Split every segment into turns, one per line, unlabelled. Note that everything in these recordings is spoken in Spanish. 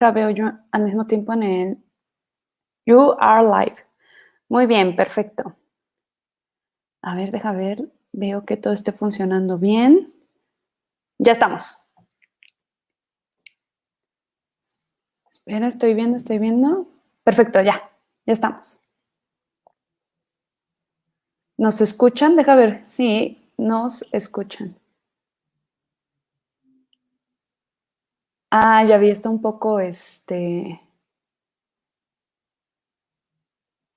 La veo yo al mismo tiempo en el You Are Live. Muy bien, perfecto. A ver, deja ver. Veo que todo esté funcionando bien. Ya estamos. Espera, estoy viendo. Perfecto, ya. Ya estamos. ¿Nos escuchan? Deja ver. Sí, nos escuchan. Ah, ya vi, está un poco,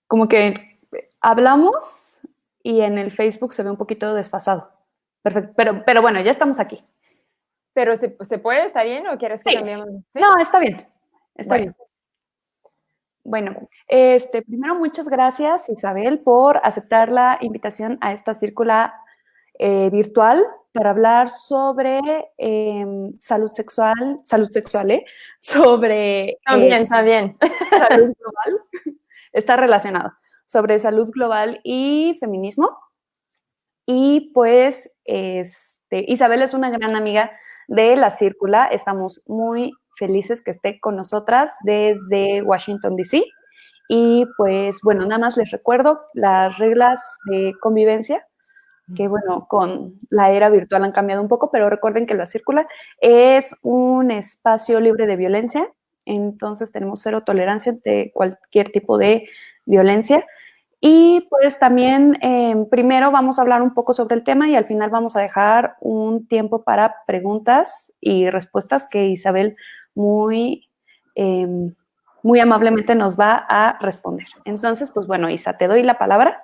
como que hablamos y en el Facebook se ve un poquito desfasado. Perfecto, pero bueno, ya estamos aquí.
¿Pero se puede? ¿Está bien? ¿O quieres que
Sí.
cambiemos? ¿Sí?
No, está bien. Está
Bueno,
bien. Bueno, primero muchas gracias, Isabel, por aceptar la invitación a esta círcula virtual para hablar sobre salud sexual, sobre
también, también.
salud global, está relacionado, sobre salud global y feminismo. Y pues, Isabel es una gran amiga de la círcula, estamos muy felices que esté con nosotras desde Washington, D.C. Y pues bueno, nada más les recuerdo las reglas de convivencia, que bueno, con la era virtual han cambiado un poco, pero recuerden que la círcula es un espacio libre de violencia, entonces tenemos cero tolerancia ante cualquier tipo de violencia. Y pues también primero vamos a hablar un poco sobre el tema y al final vamos a dejar un tiempo para preguntas y respuestas que Isabel muy eh, muy amablemente nos va a responder. Entonces, pues bueno, Isa, te doy la palabra.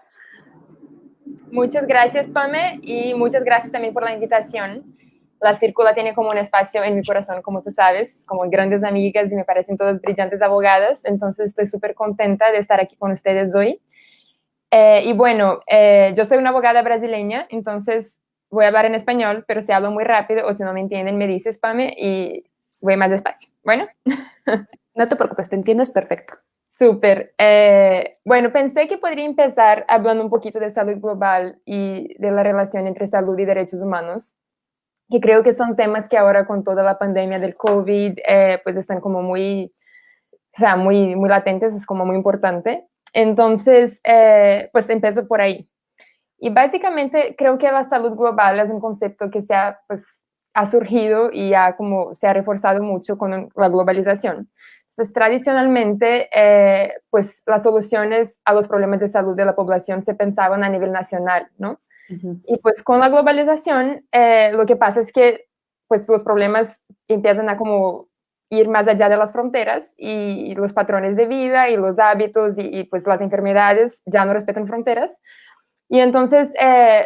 Muchas gracias, Pame, y muchas gracias también por la invitación. La Círcula tiene como un espacio en mi corazón, como tú sabes, como grandes amigas y me parecen todas brillantes abogadas, entonces estoy súper contenta de estar aquí con ustedes hoy. Y bueno, yo soy una abogada brasileña, entonces voy a hablar en español, pero si hablo muy rápido o si no me entienden, me dices, Pame, y voy más despacio. Bueno.
No te preocupes, te entiendes perfecto.
Súper. Bueno, pensé que podría empezar hablando un poquito de salud global y de la relación entre salud y derechos humanos, que creo que son temas que ahora con toda la pandemia del COVID, pues están como muy, o sea, muy latentes, es como muy importante. Entonces, pues empiezo por ahí. Y básicamente creo que la salud global es un concepto que pues, ha surgido y como se ha reforzado mucho con la globalización. Entonces, tradicionalmente, pues las soluciones a los problemas de salud de la población se pensaban a nivel nacional, ¿no?
Uh-huh.
Y pues con la globalización, lo que pasa es que pues los problemas empiezan a como ir más allá de las fronteras y los patrones de vida y los hábitos y pues las enfermedades ya no respetan fronteras. Y entonces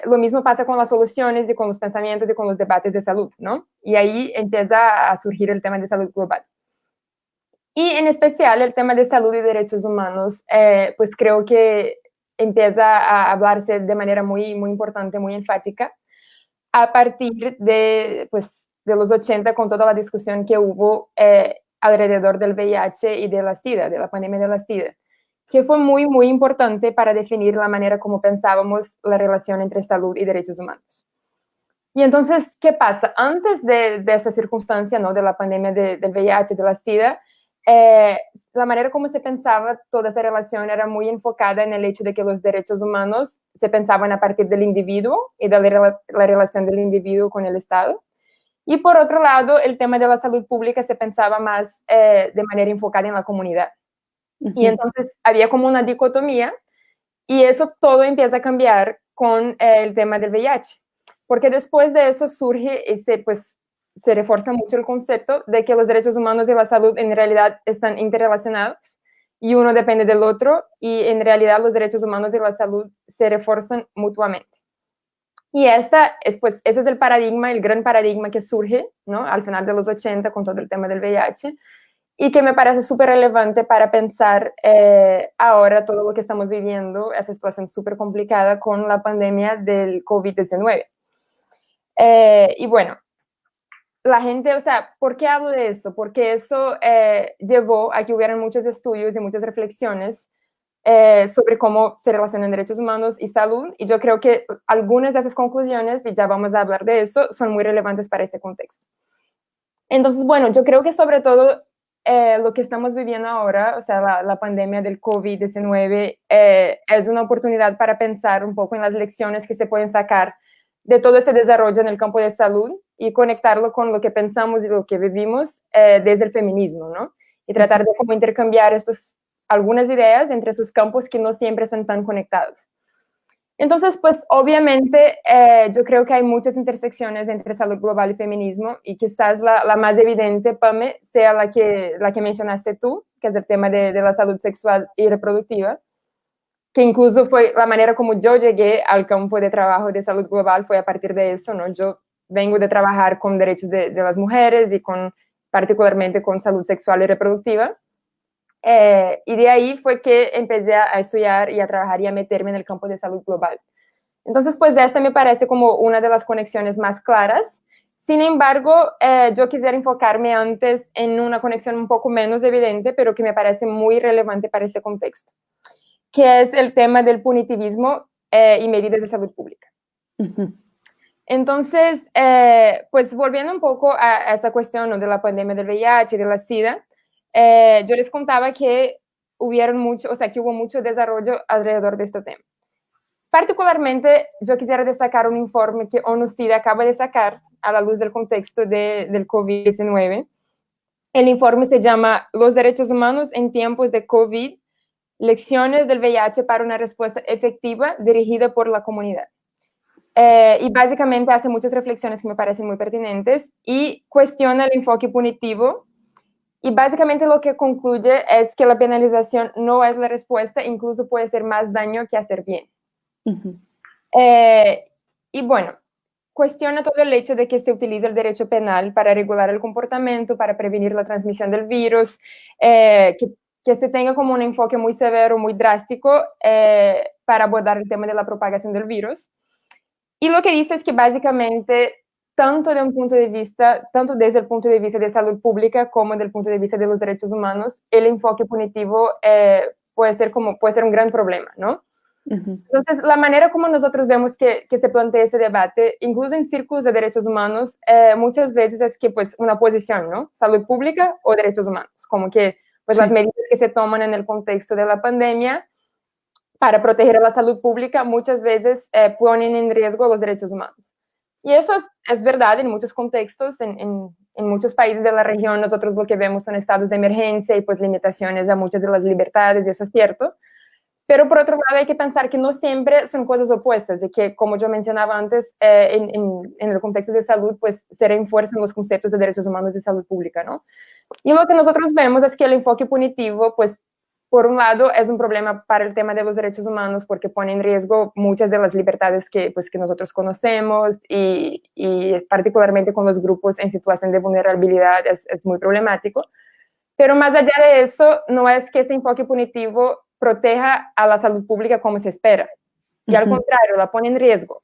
lo mismo pasa con las soluciones y con los pensamientos y con los debates de salud, ¿no? Y ahí empieza a surgir el tema de salud global. Y en especial el tema de salud y derechos humanos, pues creo que empieza a hablarse de manera muy importante, muy enfática, a partir pues, de los 80 con toda la discusión que hubo alrededor del VIH y de la SIDA, de la pandemia de la SIDA, que fue muy importante para definir la manera como pensábamos la relación entre salud y derechos humanos. Y entonces, ¿qué pasa? Antes de esa circunstancia, ¿no? De la pandemia del VIH, de la SIDA, la manera como se pensaba toda esa relación era muy enfocada en el hecho de que los derechos humanos se pensaban a partir del individuo y de la relación del individuo con el Estado. Y por otro lado, el tema de la salud pública se pensaba más de manera enfocada en la comunidad. Uh-huh. Y entonces había como una dicotomía y eso todo empieza a cambiar con el tema del VIH. Porque después de eso surge pues se refuerza mucho el concepto de que los derechos humanos y la salud en realidad están interrelacionados y uno depende del otro y en realidad los derechos humanos y la salud se refuerzan mutuamente. Y pues, ese es el paradigma, el gran paradigma que surge, ¿no? Al final de los 80 con todo el tema del VIH y que me parece súper relevante para pensar ahora todo lo que estamos viviendo, esa situación súper complicada con la pandemia del COVID-19. Y bueno, la gente, o sea, ¿por qué hablo de eso? Porque eso llevó a que hubieran muchos estudios y muchas reflexiones sobre cómo se relacionan derechos humanos y salud, y yo creo que algunas de esas conclusiones, y ya vamos a hablar de eso, son muy relevantes para este contexto. Entonces, bueno, yo creo que sobre todo lo que estamos viviendo ahora, o sea, la pandemia del COVID-19, es una oportunidad para pensar un poco en las lecciones que se pueden sacar de todo ese desarrollo en el campo de salud y conectarlo con lo que pensamos y lo que vivimos desde el feminismo, ¿no? Y tratar de como intercambiar algunas ideas entre sus campos que no siempre están tan conectados. Entonces, pues obviamente yo creo que hay muchas intersecciones entre salud global y feminismo y quizás la más evidente, Pame, sea la que mencionaste tú, que es el tema de la salud sexual y reproductiva, que incluso fue la manera como yo llegué al campo de trabajo de salud global, fue a partir de eso, ¿no? Yo vengo de trabajar con derechos de las mujeres y particularmente con salud sexual y reproductiva. Y de ahí fue que empecé a estudiar y a trabajar y a meterme en el campo de salud global. Entonces, pues esta me parece como una de las conexiones más claras. Sin embargo, yo quisiera enfocarme antes en una conexión un poco menos evidente, pero que me parece muy relevante para este contexto, que es el tema del punitivismo y medidas de salud pública. Uh-huh. Entonces, pues volviendo un poco a esa cuestión, ¿no?, de la pandemia del VIH y de la SIDA, yo les contaba que hubo mucho desarrollo alrededor de este tema. Particularmente, yo quisiera destacar un informe que ONU-SIDA acaba de sacar a la luz del contexto del COVID-19. El informe se llama Los derechos humanos en tiempos de COVID, lecciones del VIH para una respuesta efectiva dirigida por la comunidad. Y básicamente hace muchas reflexiones que me parecen muy pertinentes y cuestiona el enfoque punitivo. Y básicamente lo que concluye es que la penalización no es la respuesta, incluso puede hacer más daño que hacer bien. Uh-huh. Y bueno, cuestiona todo el hecho de que se utiliza el derecho penal para regular el comportamiento, para prevenir la transmisión del virus, que se tenga como un enfoque muy severo, muy drástico para abordar el tema de la propagación del virus. Y lo que dice es que básicamente tanto desde el punto de vista de salud pública como desde el punto de vista de los derechos humanos, el enfoque punitivo puede ser un gran problema, ¿no? Uh-huh. Entonces, la manera como nosotros vemos que se plantea ese debate, incluso en círculos de derechos humanos, muchas veces es que, pues, una posición, ¿no? Salud pública o derechos humanos, como que, pues, sí, las medidas que se toman en el contexto de la pandemia para proteger a la salud pública muchas veces ponen en riesgo los derechos humanos. Y eso es verdad en muchos contextos, en muchos países de la región nosotros lo que vemos son estados de emergencia y pues limitaciones a muchas de las libertades, y eso es cierto. Pero por otro lado hay que pensar que no siempre son cosas opuestas, de que como yo mencionaba antes, en el contexto de salud pues se refuerzan los conceptos de derechos humanos y salud pública, ¿no? Y lo que nosotros vemos es que el enfoque punitivo pues por un lado es un problema para el tema de los derechos humanos porque pone en riesgo muchas de las libertades que nosotros conocemos y particularmente con los grupos en situación de vulnerabilidad es muy problemático. Pero más allá de eso, no es que ese enfoque punitivo proteja a la salud pública como se espera. Y al contrario, la pone en riesgo.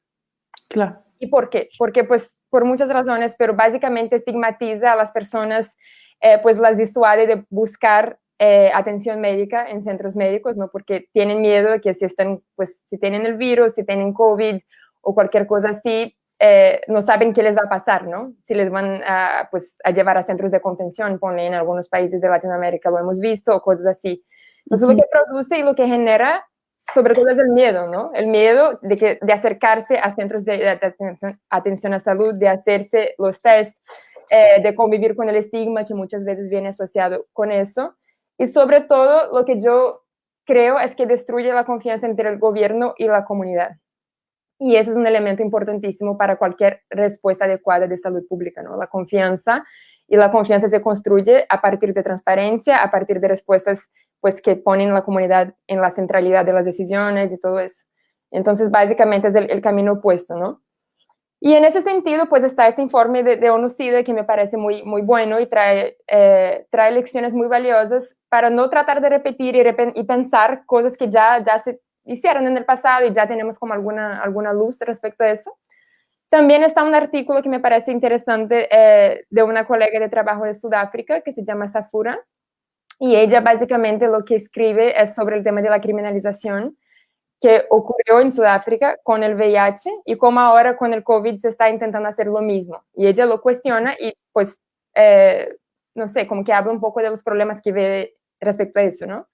Claro.
¿Y por qué? Porque pues por muchas razones, pero básicamente estigmatiza a las personas, pues las disuade de buscar atención médica en centros médicos, ¿no? Porque tienen miedo de que si tienen el virus, si tienen COVID o cualquier cosa así, no saben qué les va a pasar, ¿no? Si les van a llevar a centros de contención, en algunos países de Latinoamérica lo hemos visto, o cosas así. Entonces, lo que produce y lo que genera, sobre todo, es el miedo, ¿no? El miedo de acercarse a centros de atención a salud, de hacerse los tests, de convivir con el estigma que muchas veces viene asociado con eso. Y sobre todo, lo que yo creo es que destruye la confianza entre el gobierno y la comunidad. Y ese es un elemento importantísimo para cualquier respuesta adecuada de salud pública, ¿no? La confianza, y la confianza se construye a partir de transparencia, a partir de respuestas pues que ponen a la comunidad en la centralidad de las decisiones y todo eso. Entonces, básicamente es el camino opuesto, ¿no? Y en ese sentido, pues está este informe de ONU-SIDA que me parece muy, muy bueno y trae lecciones muy valiosas para no tratar de repetir y pensar cosas que ya se hicieron en el pasado y ya tenemos como alguna luz respecto a eso. También está un artículo que me parece interesante de una colega de trabajo de Sudáfrica que se llama Safura, y ella básicamente lo que escribe es sobre el tema de la criminalización que ocurrió en Sudáfrica con el VIH y cómo ahora con el COVID se está intentando hacer lo mismo. Y ella lo cuestiona y pues no sé, como que habla un poco de los problemas que ve respecto a eso, ¿no?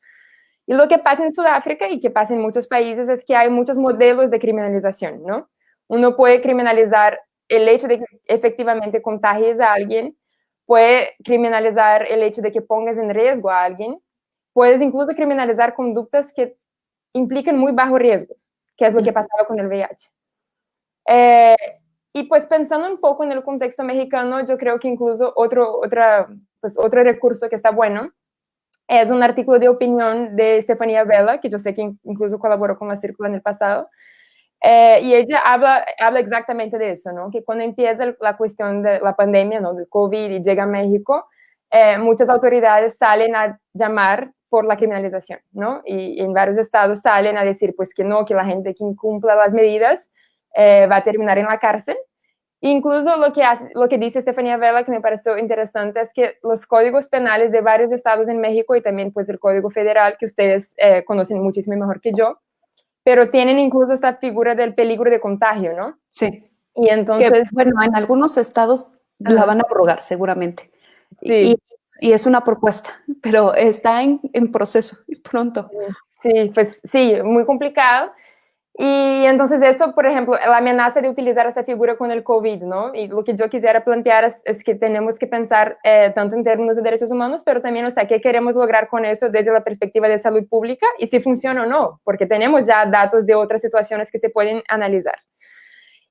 Y lo que pasa en Sudáfrica y que pasa en muchos países es que hay muchos modelos de criminalización, ¿no? Uno puede criminalizar el hecho de que efectivamente contagies a alguien, puede criminalizar el hecho de que pongas en riesgo a alguien, puedes incluso criminalizar conductas que implican muy bajo riesgo, que es lo que pasaba con el VIH. Y pues pensando un poco en el contexto mexicano, yo creo que incluso otro recurso que está bueno es un artículo de opinión de Estefanía Vela, que yo sé que incluso colaboró con la Círcula en el pasado, y ella habla exactamente de eso, ¿no? Que cuando empieza la cuestión de la pandemia, ¿no? Del COVID y llega a México, muchas autoridades salen a llamar por la criminalización, ¿no? Y en varios estados salen a decir, pues que no, que la gente que incumpla las medidas va a terminar en la cárcel. Incluso lo que dice Estefanía Vela, que me pareció interesante, es que los códigos penales de varios estados en México y también pues el Código Federal, que ustedes conocen muchísimo mejor que yo, pero tienen incluso esta figura del peligro de contagio, ¿no?
Sí.
Y entonces...
Que, bueno, en algunos estados la van a abrogar seguramente.
Sí.
Y es una propuesta, pero está en proceso pronto.
Sí, pues sí, muy complicado. Y entonces eso, por ejemplo, la amenaza de utilizar esta figura con el COVID, ¿no? Y lo que yo quisiera plantear es que tenemos que pensar tanto en términos de derechos humanos, pero también, o sea, qué queremos lograr con eso desde la perspectiva de salud pública y si funciona o no, porque tenemos ya datos de otras situaciones que se pueden analizar.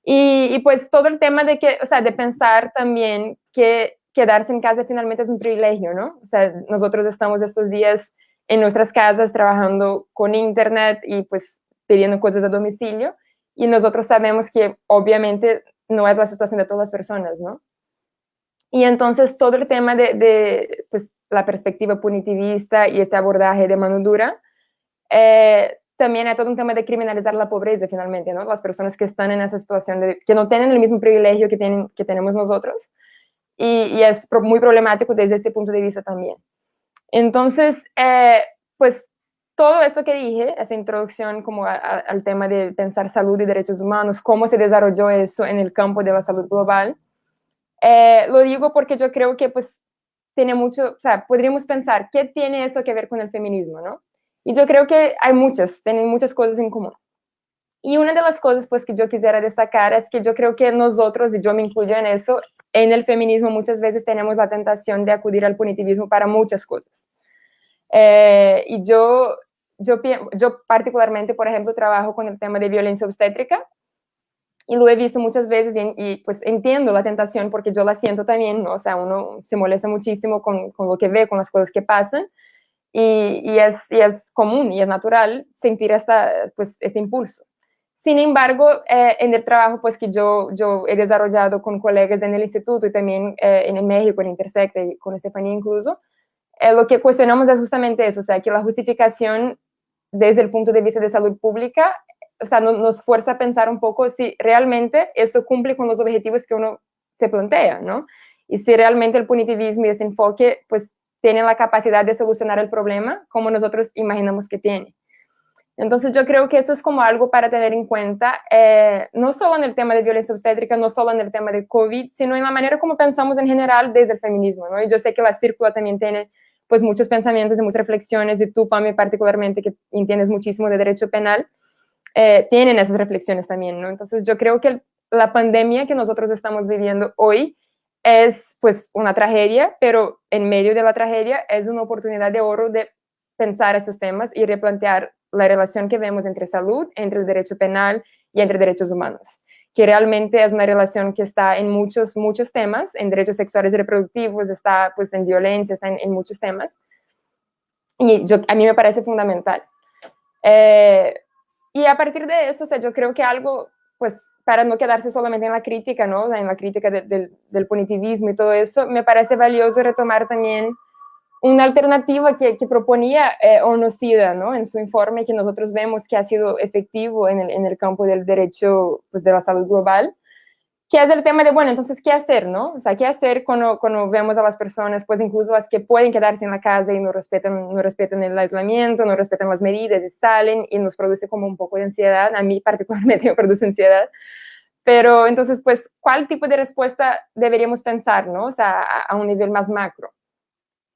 Y pues todo el tema de que, o sea, de pensar también que quedarse en casa finalmente es un privilegio, ¿no? O sea, nosotros estamos estos días en nuestras casas trabajando con internet y pues pidiendo cosas a domicilio y nosotros sabemos que obviamente no es la situación de todas las personas, ¿no? Y entonces todo el tema de pues, la perspectiva punitivista y este abordaje de mano dura, también hay todo un tema de criminalizar la pobreza finalmente, ¿no? Las personas que están en esa situación, que no tienen el mismo privilegio que tenemos nosotros, y es muy problemático desde este punto de vista también. Entonces, pues todo eso que dije, esa introducción como al tema de pensar salud y derechos humanos, cómo se desarrolló eso en el campo de la salud global, lo digo porque yo creo que pues tiene mucho, o sea, podríamos pensar, ¿qué tiene eso que ver con el feminismo, no? Y yo creo que tienen muchas cosas en común. Y una de las cosas pues que yo quisiera destacar es que yo creo que nosotros, y yo me incluyo en eso, en el feminismo muchas veces tenemos la tentación de acudir al punitivismo para muchas cosas. Y yo particularmente, por ejemplo, trabajo con el tema de violencia obstétrica y lo he visto muchas veces y pues entiendo la tentación porque yo la siento también, ¿no? O sea, uno se molesta muchísimo con lo que ve, con las cosas que pasan y es común y es natural sentir este impulso. Sin embargo, en el trabajo pues, que yo he desarrollado con colegas en el instituto y también en México, en Intersect, y con Estefanía incluso, lo que cuestionamos es justamente eso, o sea, que la justificación desde el punto de vista de salud pública, o sea, nos fuerza a pensar un poco si realmente eso cumple con los objetivos que uno se plantea, ¿no? Y si realmente el punitivismo y ese enfoque, pues, tienen la capacidad de solucionar el problema como nosotros imaginamos que tiene. Entonces yo creo que eso es como algo para tener en cuenta, no solo en el tema de violencia obstétrica, no solo en el tema de COVID, sino en la manera como pensamos en general desde el feminismo, ¿no? Y yo sé que la Círcula también tiene pues muchos pensamientos y muchas reflexiones, y tú, Pame, particularmente, que entiendes muchísimo de derecho penal, tienen esas reflexiones también, ¿no? Entonces yo creo que la pandemia que nosotros estamos viviendo hoy es pues una tragedia, pero en medio de la tragedia es una oportunidad de oro de pensar esos temas y replantear la relación que vemos entre salud, entre el derecho penal y entre derechos humanos, que realmente es una relación que está en muchos temas, en derechos sexuales y reproductivos, está pues en violencia, está en muchos temas, y a mí me parece fundamental. Y a partir de eso, o sea, yo creo que algo, pues, para no quedarse solamente en la crítica, ¿no? En la crítica del punitivismo y todo eso, me parece valioso retomar también una alternativa que proponía ONU SIDA, ¿no? En su informe, que nosotros vemos que ha sido efectivo en el campo del derecho, pues, de la salud global, que es el tema de, bueno, entonces, ¿qué hacer, no? O sea, ¿qué hacer cuando vemos a las personas, pues, incluso las que pueden quedarse en la casa y no respetan el aislamiento, no respetan las medidas y salen y nos produce como un poco de ansiedad? A mí particularmente me produce ansiedad. Pero entonces, pues, ¿cuál tipo de respuesta deberíamos pensar, no? O sea, a un nivel más macro.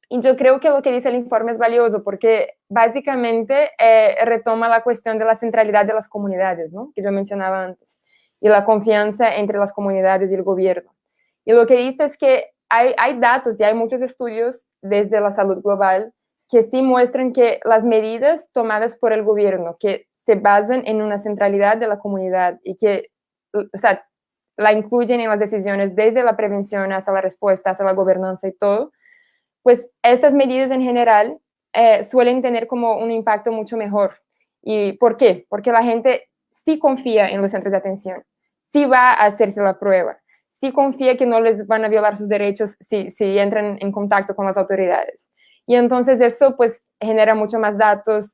Y yo creo que lo que dice el informe es valioso porque básicamente retoma la cuestión de la centralidad de las comunidades, ¿no? Que yo mencionaba antes, y la confianza entre las comunidades y el gobierno. Y lo que dice es que hay datos y hay muchos estudios desde la salud global que sí muestran que las medidas tomadas por el gobierno, que se basan en una centralidad de la comunidad y que, o sea, la incluyen en las decisiones desde la prevención hasta la respuesta, hasta la gobernanza y todo, pues estas medidas en general suelen tener como un impacto mucho mejor. ¿Y por qué? Porque la gente sí confía en los centros de atención, sí va a hacerse la prueba, sí confía que no les van a violar sus derechos si entran en contacto con las autoridades. Y entonces eso pues genera mucho más datos,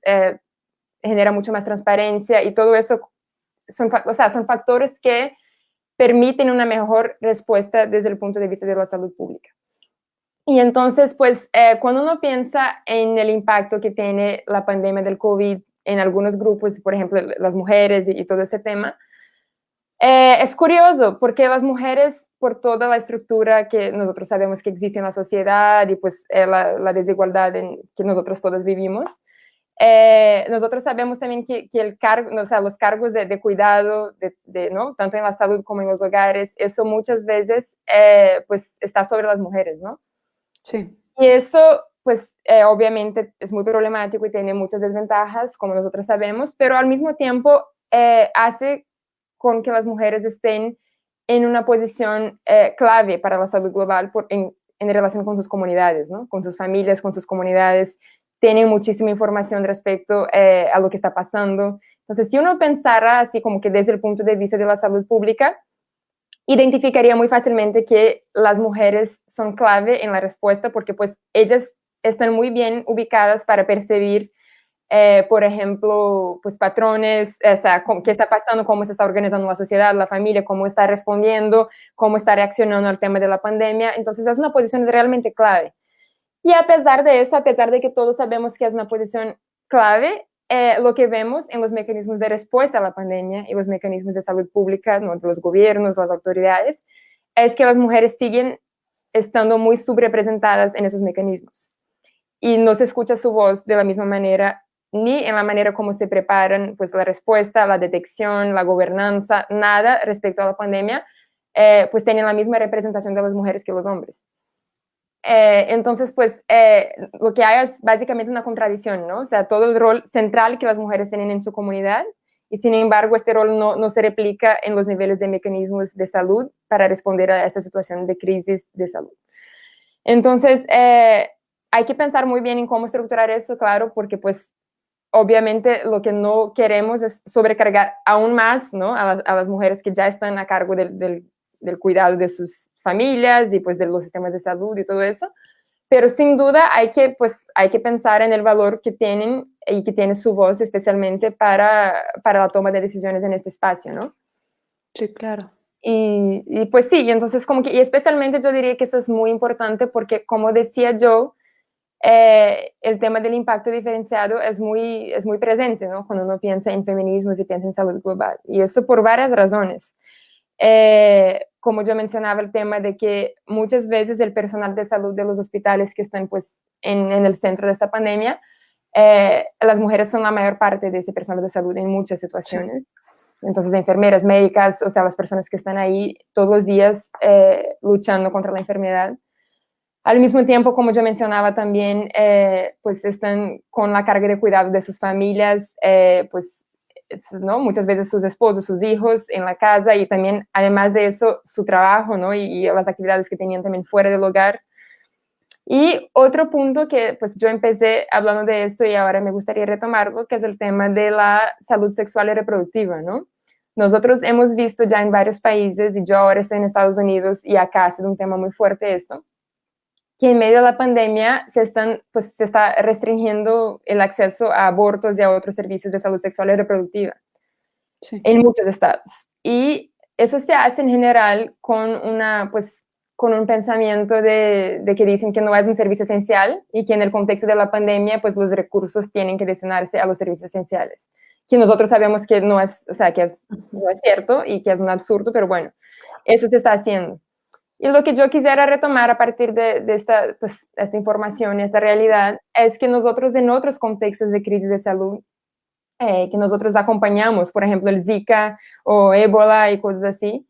genera mucho más transparencia y todo eso son factores que permiten una mejor respuesta desde el punto de vista de la salud pública. Y entonces, pues, cuando uno piensa en el impacto que tiene la pandemia del COVID en algunos grupos, por ejemplo, las mujeres y todo ese tema, es curioso porque las mujeres, por toda la estructura que nosotros sabemos que existe en la sociedad y pues la desigualdad en que nosotros todos vivimos, nosotros sabemos también que el cargo, o sea, los cargos de cuidado, ¿no? Tanto en la salud como en los hogares, eso muchas veces pues está sobre las mujeres, ¿no?
Sí.
Y eso, pues, obviamente es muy problemático y tiene muchas desventajas, como nosotros sabemos, pero al mismo tiempo hace con que las mujeres estén en una posición clave para la salud global en relación con sus comunidades, ¿no? Con sus familias, con sus comunidades. Tienen muchísima información respecto a lo que está pasando. Entonces, si uno pensara así como que desde el punto de vista de la salud pública, identificaría muy fácilmente que las mujeres son clave en la respuesta porque pues ellas están muy bien ubicadas para percibir, por ejemplo, pues patrones, o sea, qué está pasando, cómo se está organizando la sociedad, la familia, cómo está respondiendo, cómo está reaccionando al tema de la pandemia. Entonces es una posición realmente clave. Y a pesar de eso, a pesar de que todos sabemos que es una posición clave, lo que vemos en los mecanismos de respuesta a la pandemia y los mecanismos de salud pública, ¿no? De los gobiernos, las autoridades, es que las mujeres siguen estando muy subrepresentadas en esos mecanismos. Y no se escucha su voz de la misma manera, ni en la manera como se preparan pues, la respuesta, la detección, la gobernanza, nada respecto a la pandemia, pues tienen la misma representación de las mujeres que los hombres. Entonces, pues, lo que hay es básicamente una contradicción, ¿no? O sea, todo el rol central que las mujeres tienen en su comunidad y, sin embargo, este rol no se replica en los niveles de mecanismos de salud para responder a esa situación de crisis de salud. Entonces, hay que pensar muy bien en cómo estructurar eso, claro, porque, pues, obviamente lo que no queremos es sobrecargar aún más, ¿no? A las mujeres que ya están a cargo del cuidado de sus familias y pues de los sistemas de salud y todo eso, pero sin duda hay que pensar en el valor que tienen y que tiene su voz especialmente para la toma de decisiones en este espacio, ¿no?
Sí, claro.
Y pues sí, entonces como que, y especialmente yo diría que eso es muy importante porque como decía yo, el tema del impacto diferenciado es muy presente, ¿no? Cuando uno piensa en feminismos y piensa en salud global, y eso por varias razones. Como yo mencionaba, el tema de que muchas veces el personal de salud de los hospitales que están pues en el centro de esta pandemia, las mujeres son la mayor parte de ese personal de salud en muchas situaciones. Sí. Entonces, enfermeras, médicas, o sea, las personas que están ahí todos los días luchando contra la enfermedad. Al mismo tiempo, como yo mencionaba también, pues están con la carga de cuidado de sus familias, pues ¿no? Muchas veces sus esposos, sus hijos en la casa y también, además de eso, su trabajo, ¿no? Y las actividades que tenían también fuera del hogar. Y otro punto que pues yo empecé hablando de eso y ahora me gustaría retomarlo, que es el tema de la salud sexual y reproductiva, ¿no? Nosotros hemos visto ya en varios países, y yo ahora estoy en Estados Unidos y acá ha sido un tema muy fuerte esto, que en medio de la pandemia se está restringiendo el acceso a abortos y a otros servicios de salud sexual y reproductiva. Sí. En muchos estados. Y eso se hace en general con un pensamiento de que dicen que no es un servicio esencial y que en el contexto de la pandemia, pues los recursos tienen que destinarse a los servicios esenciales. Que nosotros sabemos que no es, o sea, no es cierto y que es un absurdo, pero bueno, eso se está haciendo. Y lo que yo quisiera retomar a partir de esta, pues, esta información, esta realidad, es que nosotros en otros contextos de crisis de salud, que nosotros acompañamos, por ejemplo, el Zika o ébola y cosas así,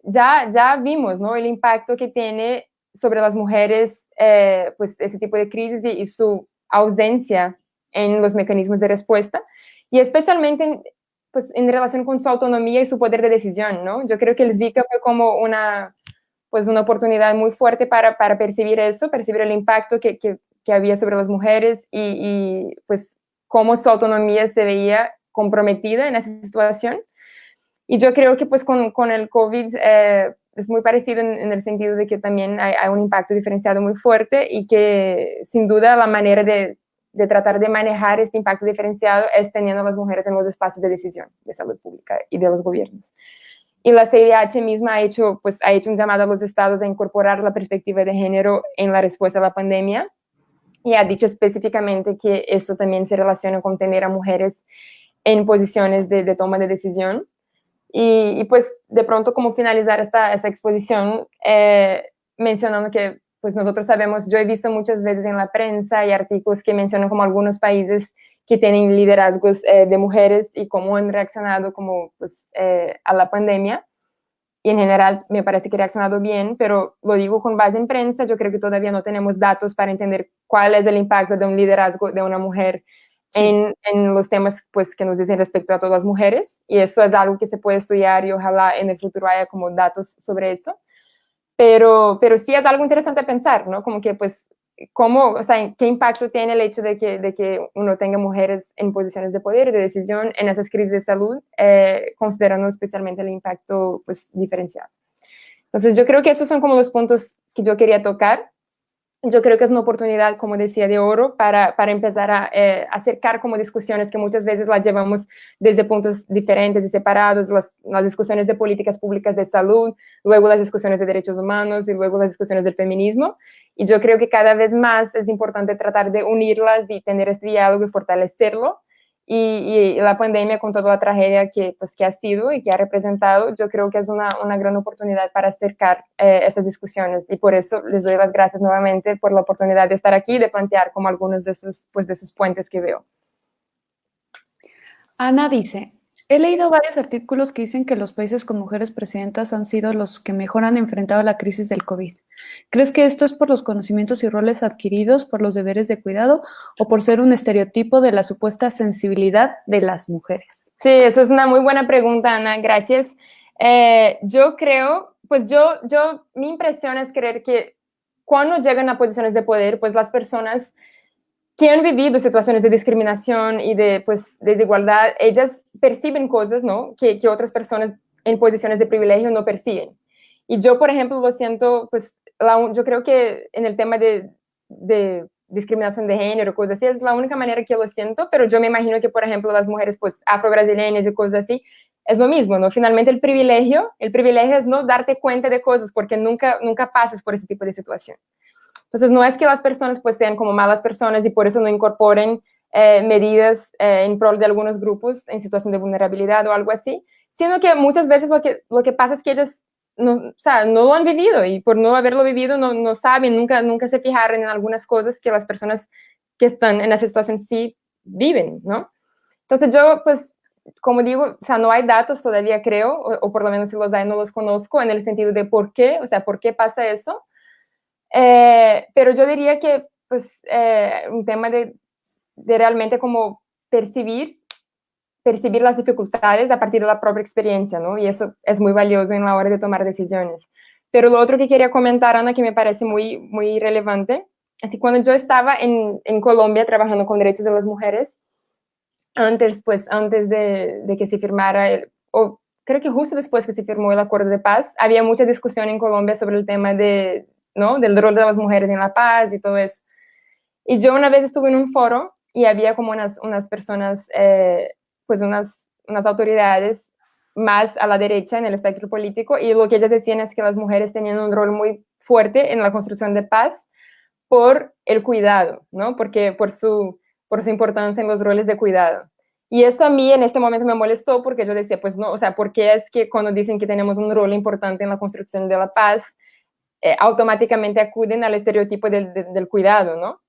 ya vimos, ¿no?, el impacto que tiene sobre las mujeres, pues, ese tipo de crisis y su ausencia en los mecanismos de respuesta, y especialmente pues, en relación con su autonomía y su poder de decisión, ¿no? Yo creo que el Zika fue como una oportunidad muy fuerte para percibir eso, percibir el impacto que había sobre las mujeres y pues cómo su autonomía se veía comprometida en esa situación. Y yo creo que pues con el COVID es muy parecido en el sentido de que también hay un impacto diferenciado muy fuerte y que sin duda la manera de tratar de manejar este impacto diferenciado es teniendo a las mujeres en los espacios de decisión de salud pública y de los gobiernos. Y la CIDH misma ha hecho un llamado a los estados a incorporar la perspectiva de género en la respuesta a la pandemia y ha dicho específicamente que eso también se relaciona con tener a mujeres en posiciones de toma de decisión. Y pues de pronto como finalizar esta exposición mencionando que pues nosotros sabemos, yo he visto muchas veces en la prensa y artículos que mencionan como algunos países que tienen liderazgos de mujeres y cómo han reaccionado como pues a la pandemia, y en general me parece que ha reaccionado bien, pero lo digo con base en prensa, yo creo que todavía no tenemos datos para entender cuál es el impacto de un liderazgo de una mujer en los temas pues, que nos dicen respecto a todas las mujeres, y eso es algo que se puede estudiar y ojalá en el futuro haya como datos sobre eso, pero sí es algo interesante pensar, ¿no? Como que pues, cómo, o sea, qué impacto tiene el hecho de que uno tenga mujeres en posiciones de poder y de decisión en esas crisis de salud, considerando especialmente el impacto pues, diferenciado. Entonces yo creo que esos son como los puntos que yo quería tocar. Yo creo que es una oportunidad, como decía, de oro para empezar a acercar como discusiones que muchas veces las llevamos desde puntos diferentes y separados, las discusiones de políticas públicas de salud, luego las discusiones de derechos humanos y luego las discusiones del feminismo. Y yo creo que cada vez más es importante tratar de unirlas y tener este diálogo y fortalecerlo. Y la pandemia, con toda la tragedia que ha sido y que ha representado, yo creo que es una gran oportunidad para acercar esas discusiones, y por eso les doy las gracias nuevamente por la oportunidad de estar aquí y de plantear como algunos de esos puentes que veo.
Ana dice, he leído varios artículos que dicen que los países con mujeres presidentas han sido los que mejor han enfrentado la crisis del COVID. ¿Crees que esto es por los conocimientos y roles adquiridos, por los deberes de cuidado o por ser un estereotipo de la supuesta sensibilidad de las mujeres?
Sí, esa es una muy buena pregunta, Ana, gracias. Yo creo, pues mi impresión es creer que cuando llegan a posiciones de poder, pues las personas que han vivido situaciones de discriminación y de pues, desigualdad, ellas perciben cosas, ¿no?, que otras personas en posiciones de privilegio no perciben. Y yo, por ejemplo, lo siento, pues, yo creo que en el tema de discriminación de género, cosas así, es la única manera que lo siento, pero yo me imagino que, por ejemplo, las mujeres, pues, afro-brasileñas y cosas así, es lo mismo, ¿no? Finalmente el privilegio es no darte cuenta de cosas porque nunca pasas por ese tipo de situación. Entonces, no es que las personas pues sean como malas personas y por eso no incorporen medidas en pro de algunos grupos en situación de vulnerabilidad o algo así, sino que muchas veces lo que pasa es que ellas no lo han vivido, y por no haberlo vivido no saben, nunca se fijaron en algunas cosas que las personas que están en esa situación sí viven, ¿no? Entonces yo, pues, como digo, no hay datos todavía, creo, o por lo menos si los hay no los conozco, en el sentido de por qué pasa eso. Pero yo diría que pues un tema de realmente como percibir las dificultades a partir de la propia experiencia, ¿no? Y eso es muy valioso en la hora de tomar decisiones. Pero lo otro que quería comentar, Ana, que me parece muy relevante, es que cuando yo estaba en Colombia trabajando con derechos de las mujeres, antes de que se firmara, o creo que justo después que se firmó el acuerdo de paz, había mucha discusión en Colombia sobre el tema ¿no?, del rol de las mujeres en la paz y todo eso. Y yo una vez estuve en un foro y había como unas personas, pues unas autoridades más a la derecha en el espectro político, y lo que ellas decían es que las mujeres tenían un rol muy fuerte en la construcción de paz por el cuidado, ¿no? Porque por su importancia en los roles de cuidado. Y eso a mí en este momento me molestó porque yo decía, pues no, o sea, ¿por qué es que cuando dicen que tenemos un rol importante en la construcción de la paz, automáticamente acuden al estereotipo del cuidado, ¿no?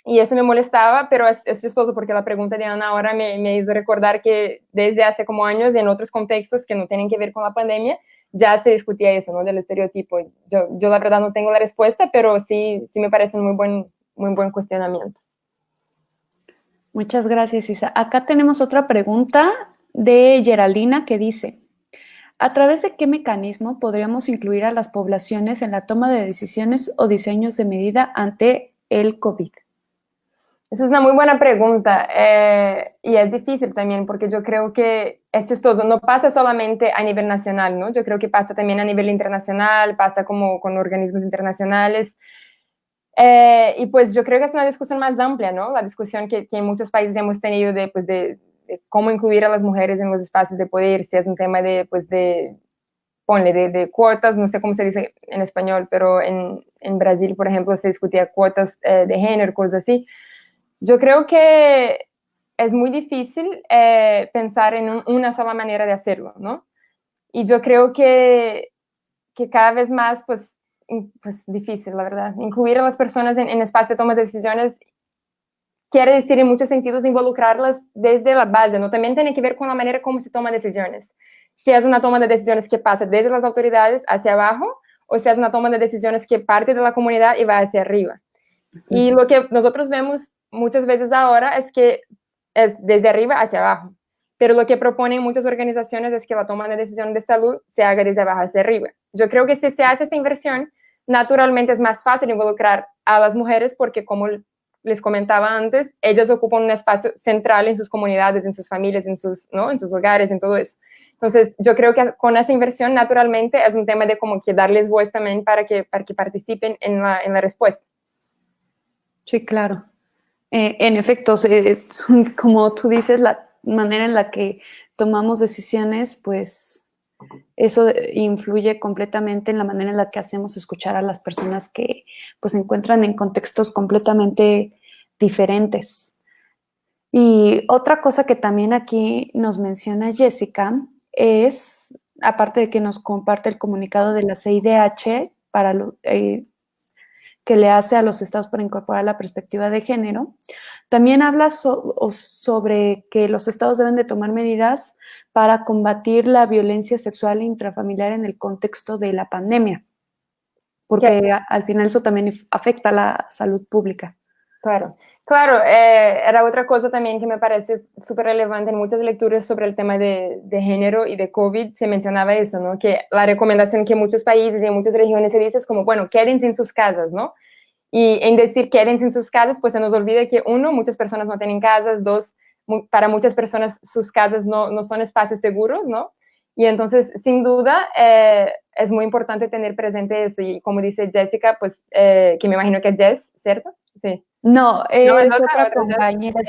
Y eso me molestaba, pero es chistoso porque la pregunta de Ana ahora me hizo recordar que desde hace como años, en otros contextos que no tienen que ver con la pandemia, ya se discutía eso, ¿no? Del estereotipo. Yo la verdad no tengo la respuesta, pero sí me parece un muy buen cuestionamiento.
Muchas gracias, Isa. Acá tenemos otra pregunta de Geraldina que dice, ¿a través de qué mecanismo podríamos incluir a las poblaciones en la toma de decisiones o diseños de medida ante el COVID?
Esa es una muy buena pregunta y es difícil también porque yo creo que es chistoso, no pasa solamente a nivel nacional, ¿no? Yo creo que pasa también a nivel internacional, pasa como con organismos internacionales. Y pues yo creo que es una discusión más amplia, ¿no? La discusión que en muchos países hemos tenido de cómo incluir a las mujeres en los espacios de poder, si es un tema ponle, de cuotas, no sé cómo se dice en español, pero en Brasil, por ejemplo, se discutía cuotas de género, cosas así. Yo creo que es muy difícil pensar en una sola manera de hacerlo, ¿no? Y yo creo que cada vez más, pues difícil, la verdad. Incluir a las personas en espacio de toma de decisiones quiere decir en muchos sentidos involucrarlas desde la base, ¿no? También tiene que ver con la manera como se toma decisiones. Si es una toma de decisiones que pasa desde las autoridades hacia abajo, o si es una toma de decisiones que parte de la comunidad y va hacia arriba. Y lo que nosotros vemos muchas veces ahora es que es desde arriba hacia abajo. Pero lo que proponen muchas organizaciones es que la toma de decisión de salud se haga desde abajo hacia arriba. Yo creo que si se hace esta inversión, naturalmente es más fácil involucrar a las mujeres porque, como les comentaba antes, ellas ocupan un espacio central en sus comunidades, en sus familias, ¿no? En sus hogares, en todo eso. Entonces, yo creo que con esa inversión, naturalmente, es un tema de como que darles voz también para que participen en la respuesta.
Sí, claro. En efecto, como tú dices, la manera en la que tomamos decisiones, pues eso influye completamente en la manera en la que hacemos escuchar a las personas que pues se encuentran en contextos completamente diferentes. Y otra cosa que también aquí nos menciona Jessica es, aparte de que nos comparte el comunicado de la CIDH que le hace a los estados para incorporar la perspectiva de género, también habla sobre que los estados deben de tomar medidas para combatir la violencia sexual intrafamiliar en el contexto de la pandemia, porque al final eso también afecta a la salud pública.
Claro, claro, era otra cosa también que me parece súper relevante en muchas lecturas sobre el tema de género y de COVID, se mencionaba eso, ¿no? Que la recomendación que en muchos países y en muchas regiones se dice es como, bueno, quédense en sus casas, ¿no? Y en decir quédense en sus casas, pues se nos olvida que uno, muchas personas no tienen casas, dos, para muchas personas sus casas no son espacios seguros, ¿no? Y entonces, sin duda, es muy importante tener presente eso. Y como dice Jessica, pues, que me imagino que es Jess, ¿cierto? Sí.
No, es otra compañera.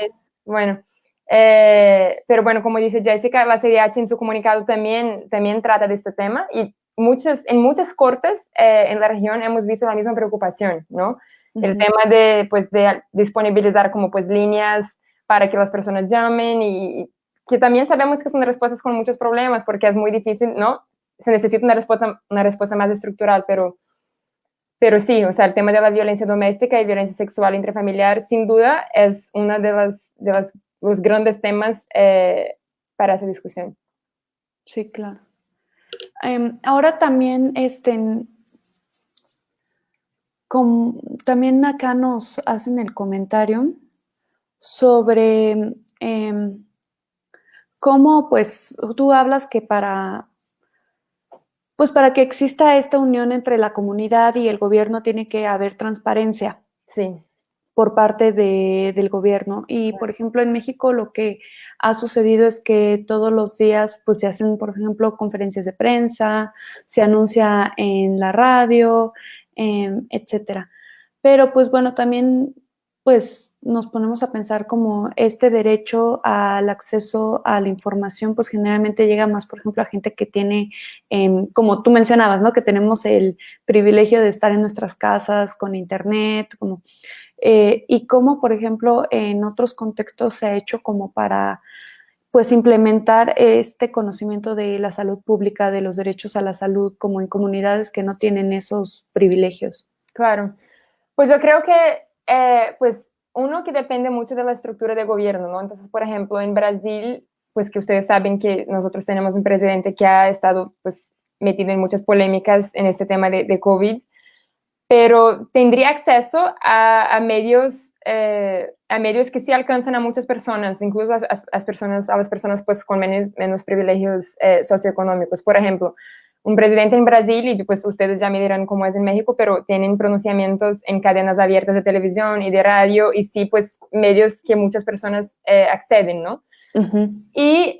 Bueno, pero bueno, como dice Jessica, la CIDH en su comunicado también trata de este tema y en muchas cortes en la región hemos visto la misma preocupación, ¿no? El tema de disponibilizar como pues líneas para que las personas llamen y que también sabemos que son respuestas con muchos problemas porque es muy difícil, ¿no? Se necesita una respuesta más estructural, pero sí, o sea, el tema de la violencia doméstica y violencia sexual intrafamiliar, sin duda, es uno de los grandes temas para esa discusión.
Sí, claro. Ahora también, también acá nos hacen el comentario sobre cómo, pues, tú hablas que para que exista esta unión entre la comunidad y el gobierno tiene que haber transparencia.
Sí.
Por parte del gobierno. Y, por ejemplo, en México lo que ha sucedido es que todos los días pues se hacen, por ejemplo, conferencias de prensa, se anuncia en la radio, etcétera. Pero, pues bueno, también pues nos ponemos a pensar como este derecho al acceso a la información, pues generalmente llega más, por ejemplo, a gente que tiene, como tú mencionabas, ¿no? Que tenemos el privilegio de estar en nuestras casas con internet, como y cómo, por ejemplo, en otros contextos se ha hecho como para pues implementar este conocimiento de la salud pública, de los derechos a la salud, como en comunidades que no tienen esos privilegios?
Claro. Pues yo creo que, pues, uno que depende mucho de la estructura de gobierno, ¿no? Entonces, por ejemplo, en Brasil, pues que ustedes saben que nosotros tenemos un presidente que ha estado, pues, metido en muchas polémicas en este tema de COVID, pero tendría acceso a medios que sí alcanzan a muchas personas, incluso a las personas pues, con menos privilegios socioeconómicos. Por ejemplo, un presidente en Brasil, y pues ustedes ya me dirán cómo es en México, pero tienen pronunciamientos en cadenas abiertas de televisión y de radio, y sí, pues medios que muchas personas acceden, ¿no?
Uh-huh.
Y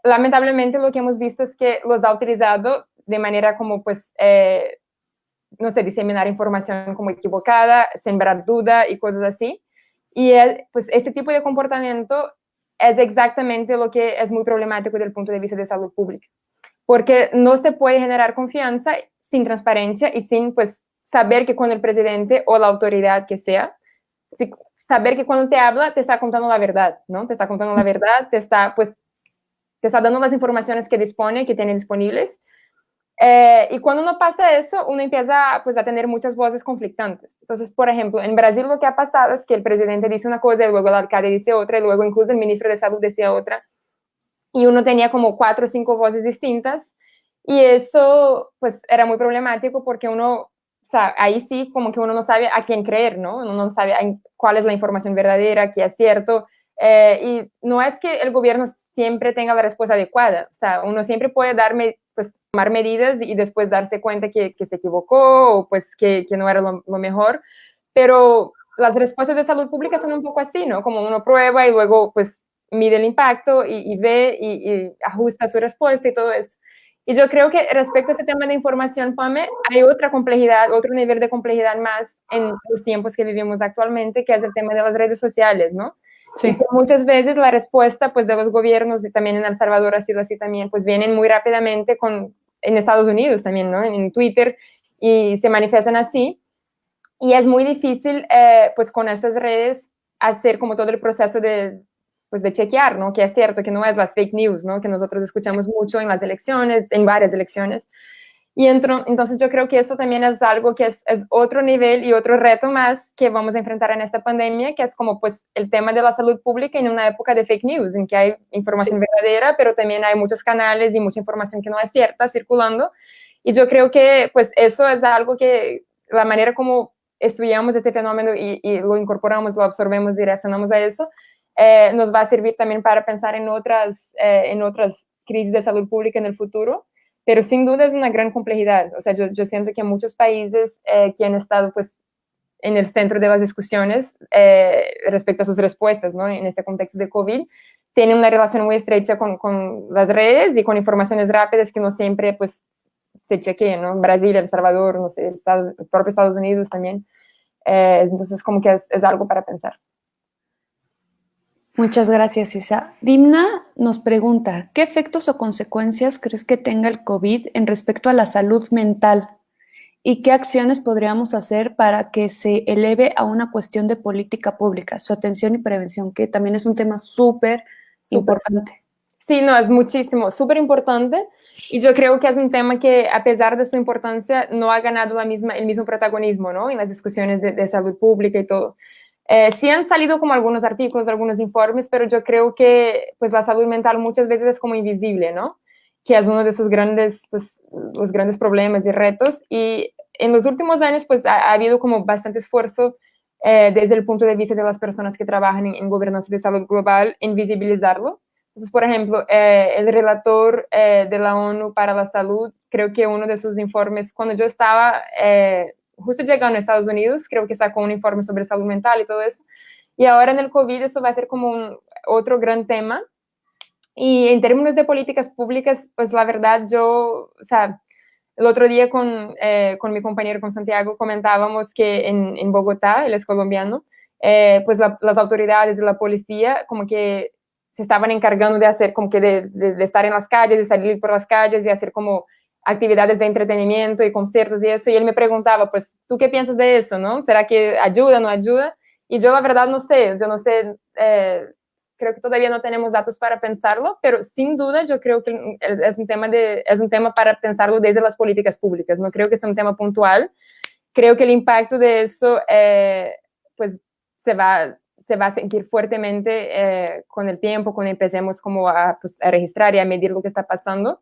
lamentablemente lo que hemos visto es que los ha utilizado de manera como pues no sé, diseminar información como equivocada, sembrar duda y cosas así. Y pues este tipo de comportamiento es exactamente lo que es muy problemático desde el punto de vista de salud pública, porque no se puede generar confianza sin transparencia y sin pues saber que cuando el presidente o la autoridad que sea, saber que cuando te habla te está contando la verdad, ¿no? Te está contando la verdad, te está dando las informaciones que dispone, que tiene disponibles. Y cuando uno pasa eso, uno empieza pues, a tener muchas voces conflictantes. Entonces, por ejemplo, en Brasil lo que ha pasado es que el presidente dice una cosa y luego el alcalde dice otra y luego incluso el ministro de Salud decía otra. Y uno tenía como 4 o 5 voces distintas. Y eso pues era muy problemático porque uno, o sea, ahí sí como que uno no sabe a quién creer, ¿no? Uno no sabe cuál es la información verdadera, qué es cierto. Y no es que el gobierno siempre tenga la respuesta adecuada. O sea, uno siempre puede pues, tomar medidas y después darse cuenta que se equivocó o pues que no era lo mejor. Pero las respuestas de salud pública son un poco así, ¿no? Como uno prueba y luego pues mide el impacto y ve y ajusta su respuesta y todo eso. Y yo creo que respecto a este tema de información, Pame, hay otra complejidad, otro nivel de complejidad más en los tiempos que vivimos actualmente, que es el tema de las redes sociales, ¿no?
Sí.
Y que muchas veces la respuesta pues, de los gobiernos, y también en El Salvador ha sido así también, pues vienen muy rápidamente en Estados Unidos también, ¿no? En Twitter, y se manifiestan así. Y es muy difícil, pues con estas redes, hacer como todo el proceso pues de chequear, ¿no? Que es cierto, que no es las fake news, ¿no? Que nosotros escuchamos mucho en las elecciones, en varias elecciones. Y entonces yo creo que eso también es algo que es otro nivel y otro reto más que vamos a enfrentar en esta pandemia, que es como pues el tema de la salud pública en una época de fake news, en que hay información verdadera, pero también hay muchos canales y mucha información que no es cierta circulando. Y yo creo que pues eso es algo que la manera como estudiamos este fenómeno y lo incorporamos, lo absorbemos y reaccionamos a eso, nos va a servir también para pensar en otras crisis de salud pública en el futuro, pero sin duda es una gran complejidad. O sea, yo siento que muchos países que han estado pues en el centro de las discusiones respecto a sus respuestas, ¿no? En este contexto de COVID, tienen una relación muy estrecha con las redes y con informaciones rápidas que no siempre pues se chequean, ¿no? Brasil, El Salvador, no sé, el propio Estados Unidos también. Entonces, como que es algo para pensar.
Muchas gracias, Isa. Dimna nos pregunta, ¿qué efectos o consecuencias crees que tenga el COVID en respecto a la salud mental? ¿Y qué acciones podríamos hacer para que se eleve a una cuestión de política pública, su atención y prevención, que también es un tema súper importante?
Sí, no, es muchísimo, súper importante. Y yo creo que es un tema que, a pesar de su importancia, no ha ganado el mismo protagonismo, ¿no? En las discusiones de salud pública y todo. Sí han salido como algunos artículos, algunos informes, pero yo creo que pues, la salud mental muchas veces es como invisible, ¿no? Que es uno de sus grandes, pues, los grandes problemas y retos. Y en los últimos años, pues, ha habido como bastante esfuerzo desde el punto de vista de las personas que trabajan en gobernanza de salud global en visibilizarlo. Entonces, por ejemplo, el relator de la ONU para la salud, creo que uno de sus informes, cuando yo estaba justo llegando a Estados Unidos, creo que sacó un informe sobre salud mental y todo eso. Y ahora en el COVID eso va a ser como otro gran tema. Y en términos de políticas públicas, pues la verdad o sea, el otro día con mi compañero, con Santiago, comentábamos que en Bogotá, él es colombiano, pues las autoridades de la policía como que se estaban encargando de hacer como que de estar en las calles, de salir por las calles, de hacer como actividades de entretenimiento y conciertos y eso, y él me preguntaba, pues, ¿tú qué piensas de eso, no? ¿Será que ayuda, no ayuda? Y yo la verdad no sé, yo no sé creo que todavía no tenemos datos para pensarlo, pero sin duda yo creo que es un tema para pensarlo desde las políticas públicas. No creo que sea un tema puntual. Creo que el impacto de eso pues se va a sentir fuertemente con el tiempo, cuando empecemos como pues, a registrar y a medir lo que está pasando.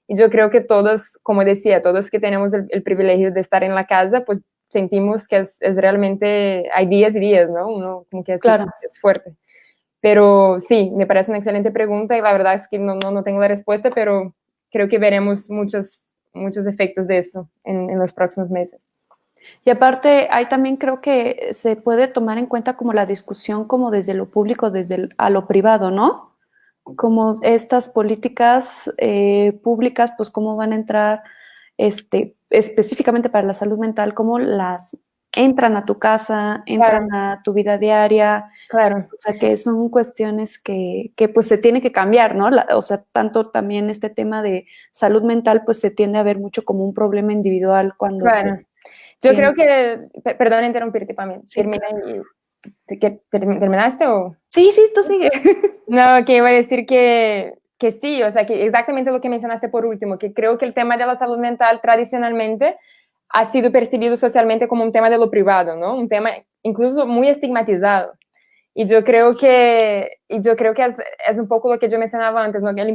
Y yo creo que todos, como decía, todos que tenemos el privilegio de estar en la casa, pues sentimos que es realmente, hay días y días, ¿no? Uno como que
Claro.
es fuerte. Pero sí, me parece una excelente pregunta y la verdad es que no tengo la respuesta, pero creo que veremos muchos efectos de eso en los próximos meses.
Y aparte, ahí también creo que se puede tomar en cuenta como la discusión como desde lo público, a lo privado, ¿no? Como estas políticas públicas, pues cómo van a entrar específicamente para la salud mental, cómo las entran a tu casa, entran a tu vida diaria.
Claro.
O sea, que son cuestiones que pues se tiene que cambiar, ¿no? O sea, tanto también este tema de salud mental, pues se tiende a ver mucho como un problema individual cuando...
Claro. Yo creo que, perdón interrumpirte, Pamela,
Sí,
¿terminaste o...?
Sí, tú sigue.
No, que iba a decir que sí, o sea, que exactamente lo que mencionaste por último, que creo que el tema de la salud mental tradicionalmente ha sido percibido socialmente como un tema de lo privado, ¿no? Un tema incluso muy estigmatizado. Y yo creo que es un poco lo que yo mencionaba antes, ¿no? El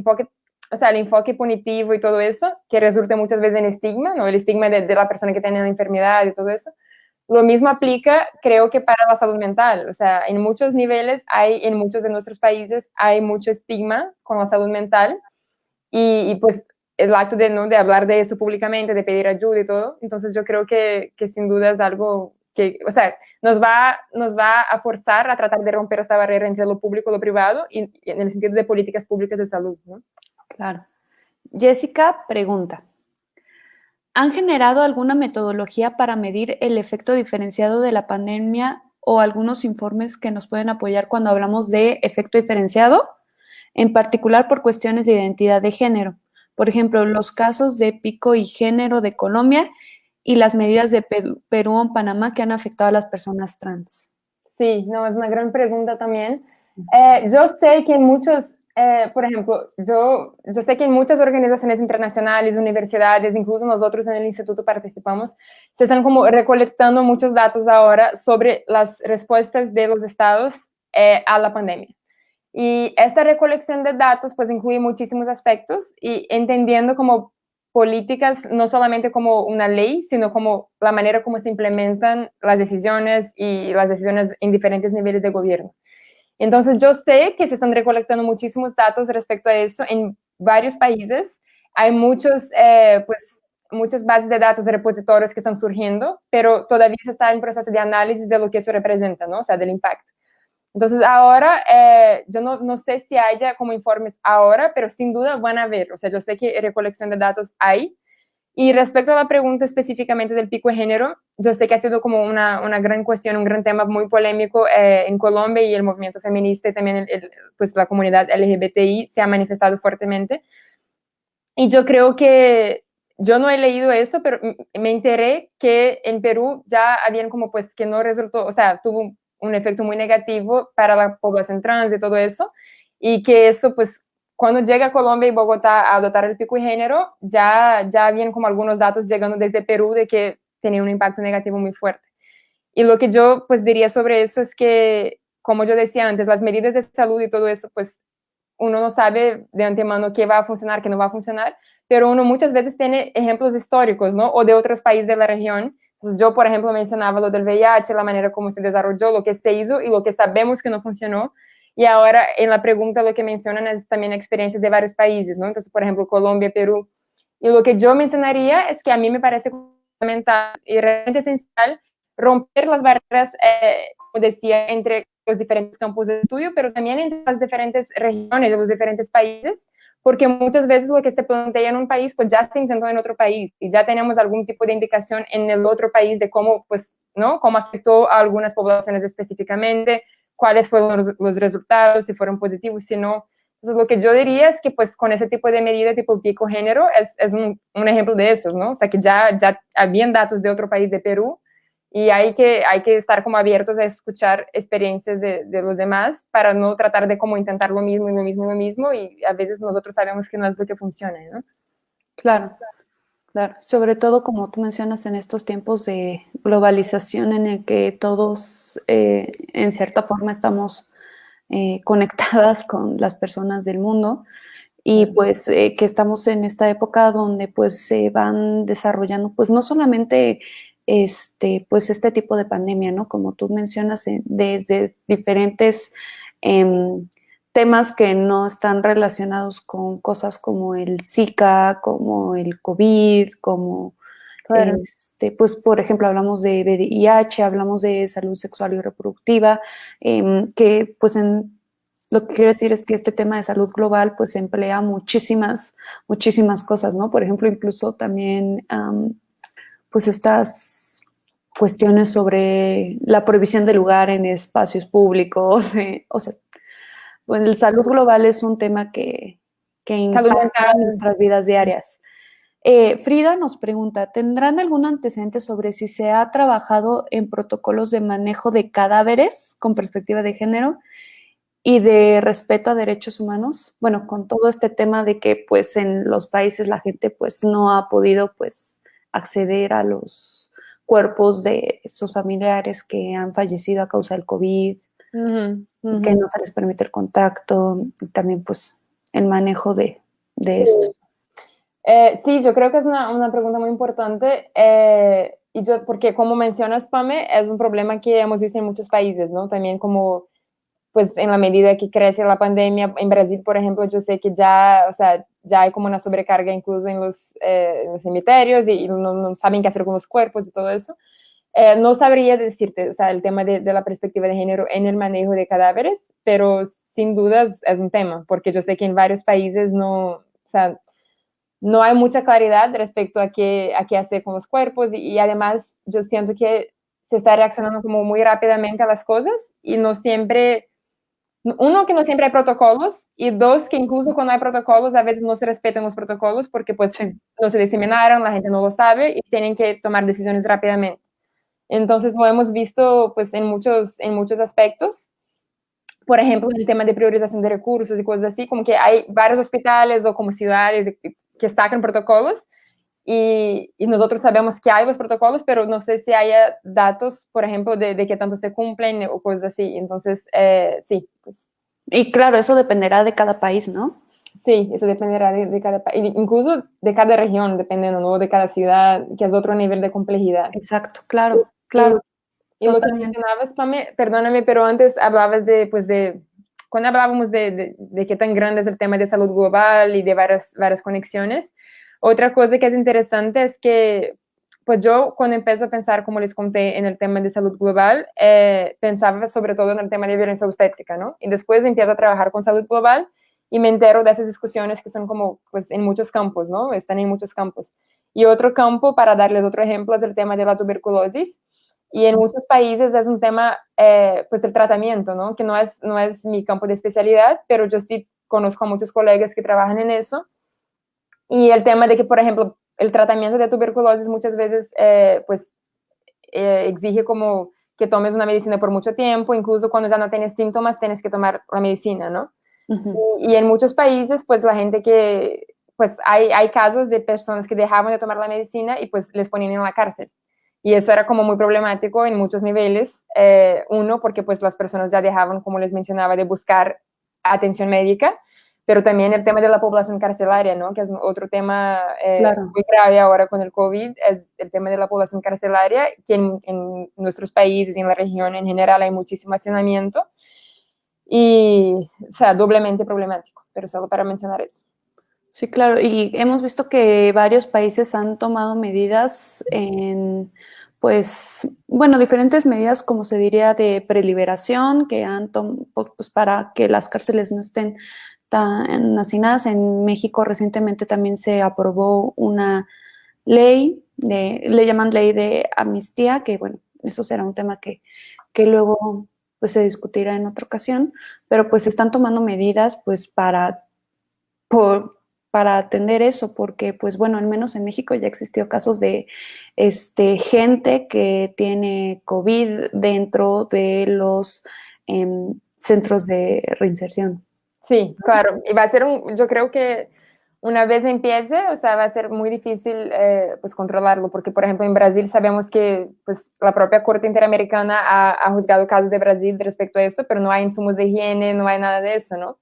enfoque punitivo y todo eso, que resulta muchas veces en estigma, ¿no? El estigma de la persona que tiene la enfermedad y todo eso. Lo mismo aplica, creo que para la salud mental. O sea, en muchos niveles en muchos de nuestros países hay mucho estigma con la salud mental y pues el acto ¿no? de hablar de eso públicamente, de pedir ayuda y todo. Entonces yo creo que sin duda es algo que, o sea, nos va a forzar a tratar de romper esta barrera entre lo público y lo privado y en el sentido de políticas públicas de salud, ¿no?
Claro. Jessica pregunta, ¿han generado alguna metodología para medir el efecto diferenciado de la pandemia o algunos informes que nos pueden apoyar cuando hablamos de efecto diferenciado? En particular por cuestiones de identidad de género. Por ejemplo, los casos de pico y género de Colombia y las medidas de Perú o Panamá que han afectado a las personas trans.
Sí, no, es una gran pregunta también. Yo sé que en muchos, por ejemplo, yo sé que en muchas organizaciones internacionales, universidades, incluso nosotros en el instituto participamos, se están como recolectando muchos datos ahora sobre las respuestas de los estados a la pandemia. Y esta recolección de datos pues incluye muchísimos aspectos y entendiendo como políticas no solamente como una ley, sino como la manera como se implementan las decisiones y las decisiones en diferentes niveles de gobierno. Entonces yo sé que se están recolectando muchísimos datos respecto a eso en varios países. Hay muchas bases de datos de repositorios que están surgiendo, pero todavía se está en proceso de análisis de lo que eso representa, ¿no? O sea, del impacto. Entonces ahora, yo no sé si haya como informes ahora, pero sin duda van a haber. O sea, yo sé que recolección de datos hay. Y respecto a la pregunta específicamente del pico de género, yo sé que ha sido como una gran cuestión, un gran tema muy polémico en Colombia y el movimiento feminista y también pues la comunidad LGBTI se ha manifestado fuertemente. Y yo creo que yo no he leído eso, pero me enteré que en Perú ya habían como pues que no resultó, o sea, tuvo un efecto muy negativo para la población trans y todo eso, y que eso pues cuando llega a Colombia y Bogotá a adoptar el pico de género, ya habían como algunos datos llegando desde Perú de que tenía un impacto negativo muy fuerte. Y lo que yo pues diría sobre eso es que, como yo decía antes, las medidas de salud y todo eso, pues uno no sabe de antemano qué va a funcionar, qué no va a funcionar, pero uno muchas veces tiene ejemplos históricos, ¿no? O de otros países de la región. Entonces, yo, por ejemplo, mencionaba lo del VIH, la manera como se desarrolló, lo que se hizo y lo que sabemos que no funcionó. Y ahora, en la pregunta, lo que mencionan es también experiencias de varios países, ¿no? Entonces, por ejemplo, Colombia, Perú. Y lo que yo mencionaría es que a mí me parece fundamental y realmente esencial romper las barreras, como decía, entre los diferentes campos de estudio, pero también entre las diferentes regiones de los diferentes países, porque muchas veces lo que se plantea en un país, pues ya se intentó en otro país y ya tenemos algún tipo de indicación en el otro país de cómo, pues, ¿no? Cómo afectó a algunas poblaciones específicamente, cuáles fueron los resultados, si fueron positivos, si no. Entonces, lo que yo diría es que, pues, con ese tipo de medida, tipo pico género, es un ejemplo de esos, ¿no? O sea, que ya habían datos de otro país, de Perú, Y hay que estar como abiertos a escuchar experiencias de los demás para no tratar de como intentar lo mismo y lo mismo y lo mismo, y a veces nosotros sabemos que no es lo que funciona, ¿no?
Claro, claro. Sobre todo, como tú mencionas, en estos tiempos de globalización en el que todos, en cierta forma, estamos conectadas con las personas del mundo y pues que estamos en esta época donde pues se van desarrollando pues no solamente pues este tipo de pandemia, ¿no? Como tú mencionas, desde diferentes temas que no están relacionados con cosas como el Zika, como el COVID, como
Claro.
pues por ejemplo hablamos de VIH, hablamos de salud sexual y reproductiva, que pues lo que quiero decir es que este tema de salud global pues emplea muchísimas cosas, ¿no? Por ejemplo, incluso también pues estas cuestiones sobre la prohibición de lugar en espacios públicos, o sea, pues el salud global es un tema que
Salud
impacta
mental.
nuestras vidas diarias. Frida nos pregunta, ¿tendrán algún antecedente sobre si se ha trabajado en protocolos de manejo de cadáveres con perspectiva de género y de respeto a derechos humanos? Bueno, con todo este tema de que pues en los países la gente pues no ha podido pues acceder a los cuerpos de sus familiares que han fallecido a causa del COVID,
Ujú, ujú.
que no se les permite el contacto y también pues el manejo de esto.
Sí. Sí, yo creo que es una pregunta muy importante, y yo, porque como mencionas, Pame, es un problema que hemos visto en muchos países, ¿no? También como, pues, en la medida que crece la pandemia, en Brasil, por ejemplo, yo sé que ya, o sea, ya hay como una sobrecarga incluso en los cementerios y no saben qué hacer con los cuerpos y todo eso. No sabría decirte, o sea, el tema de la perspectiva de género en el manejo de cadáveres, pero sin dudas es un tema, porque yo sé que en varios países no, o sea, no hay mucha claridad respecto a qué hacer con los cuerpos y además yo siento que se está reaccionando como muy rápidamente a las cosas y no siempre, uno, que no siempre hay protocolos y dos, que incluso cuando hay protocolos a veces no se respetan los protocolos porque pues
Sí.
no se diseminaron, la gente no lo sabe y tienen que tomar decisiones rápidamente. Entonces lo hemos visto pues en muchos aspectos. Por ejemplo, el tema de priorización de recursos y cosas así, como que hay varios hospitales o como ciudades que sacan protocolos y nosotros sabemos que hay los protocolos, pero no sé si haya datos, por ejemplo, de qué tanto se cumplen o cosas así. Entonces, sí, pues
Y claro, eso dependerá de cada país, ¿no?
sí, eso dependerá de cada país, incluso de cada región, dependiendo, ¿no? De cada ciudad, que es otro nivel de complejidad.
Exacto, claro,
Y
claro,
Y lo que
totalmente.
mencionabas, Pame, perdóname, pero antes hablabas de, pues cuando hablábamos de qué tan grande es el tema de salud global y de varias conexiones, otra cosa que es interesante es que, pues yo cuando empiezo a pensar, como les conté, en el tema de salud global, pensaba sobre todo en el tema de violencia obstétrica, ¿no? Y después empiezo a trabajar con salud global y me entero de esas discusiones que son como, pues en muchos campos, ¿no? Están en muchos campos. Y otro campo, para darles otro ejemplo, es el tema de la tuberculosis. Y en muchos países es un tema, pues el tratamiento, ¿no? Que no es mi campo de especialidad, pero yo sí conozco a muchos colegas que trabajan en eso. Y el tema de que, por ejemplo, el tratamiento de tuberculosis muchas veces, pues, exige como que tomes una medicina por mucho tiempo, incluso cuando ya no tienes síntomas, tienes que tomar la medicina, ¿no?
Ujú.
Y en muchos países, pues la gente pues hay casos de personas que dejaban de tomar la medicina y pues les ponían en la cárcel. Y eso era como muy problemático en muchos niveles. Uno, porque pues las personas ya dejaban, como les mencionaba, de buscar atención médica, pero también el tema de la población carcelaria, ¿no? Que es otro tema
Claro.
muy grave ahora con el COVID, es el tema de la población carcelaria, que en nuestros países y en la región en general hay muchísimo hacinamiento y, o sea, doblemente problemático, pero solo para mencionar eso.
Sí, claro. Y hemos visto que varios países han tomado medidas pues, bueno, diferentes medidas, como se diría, de preliberación, que han pues, para que las cárceles no estén tan hacinadas. En México recientemente también se aprobó una ley, le llaman ley de amnistía, que bueno, eso será un tema que luego pues se discutirá en otra ocasión, pero pues se están tomando medidas pues para, para atender eso, porque pues bueno, al menos en México ya existió casos de gente que tiene COVID dentro de los centros de reinserción.
Sí, claro. Y va a ser yo creo que una vez empiece, o sea, va a ser muy difícil pues controlarlo, porque por ejemplo en Brasil sabemos que pues la propia Corte Interamericana ha juzgado casos de Brasil respecto a eso, pero no hay insumos de higiene, no hay nada de eso, ¿no?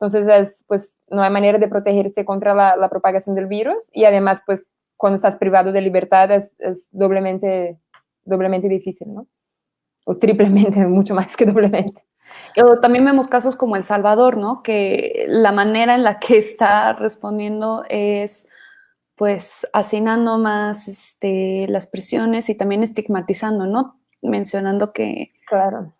Entonces, pues no hay manera de protegerse contra la propagación del virus y además, pues cuando estás privado de libertad es doblemente difícil, ¿no? O triplemente, mucho más que doblemente.
O también vemos casos como El Salvador, ¿no? Que la manera en la que está respondiendo es pues hacinando más las presiones y también estigmatizando, ¿no? Mencionando que
claro.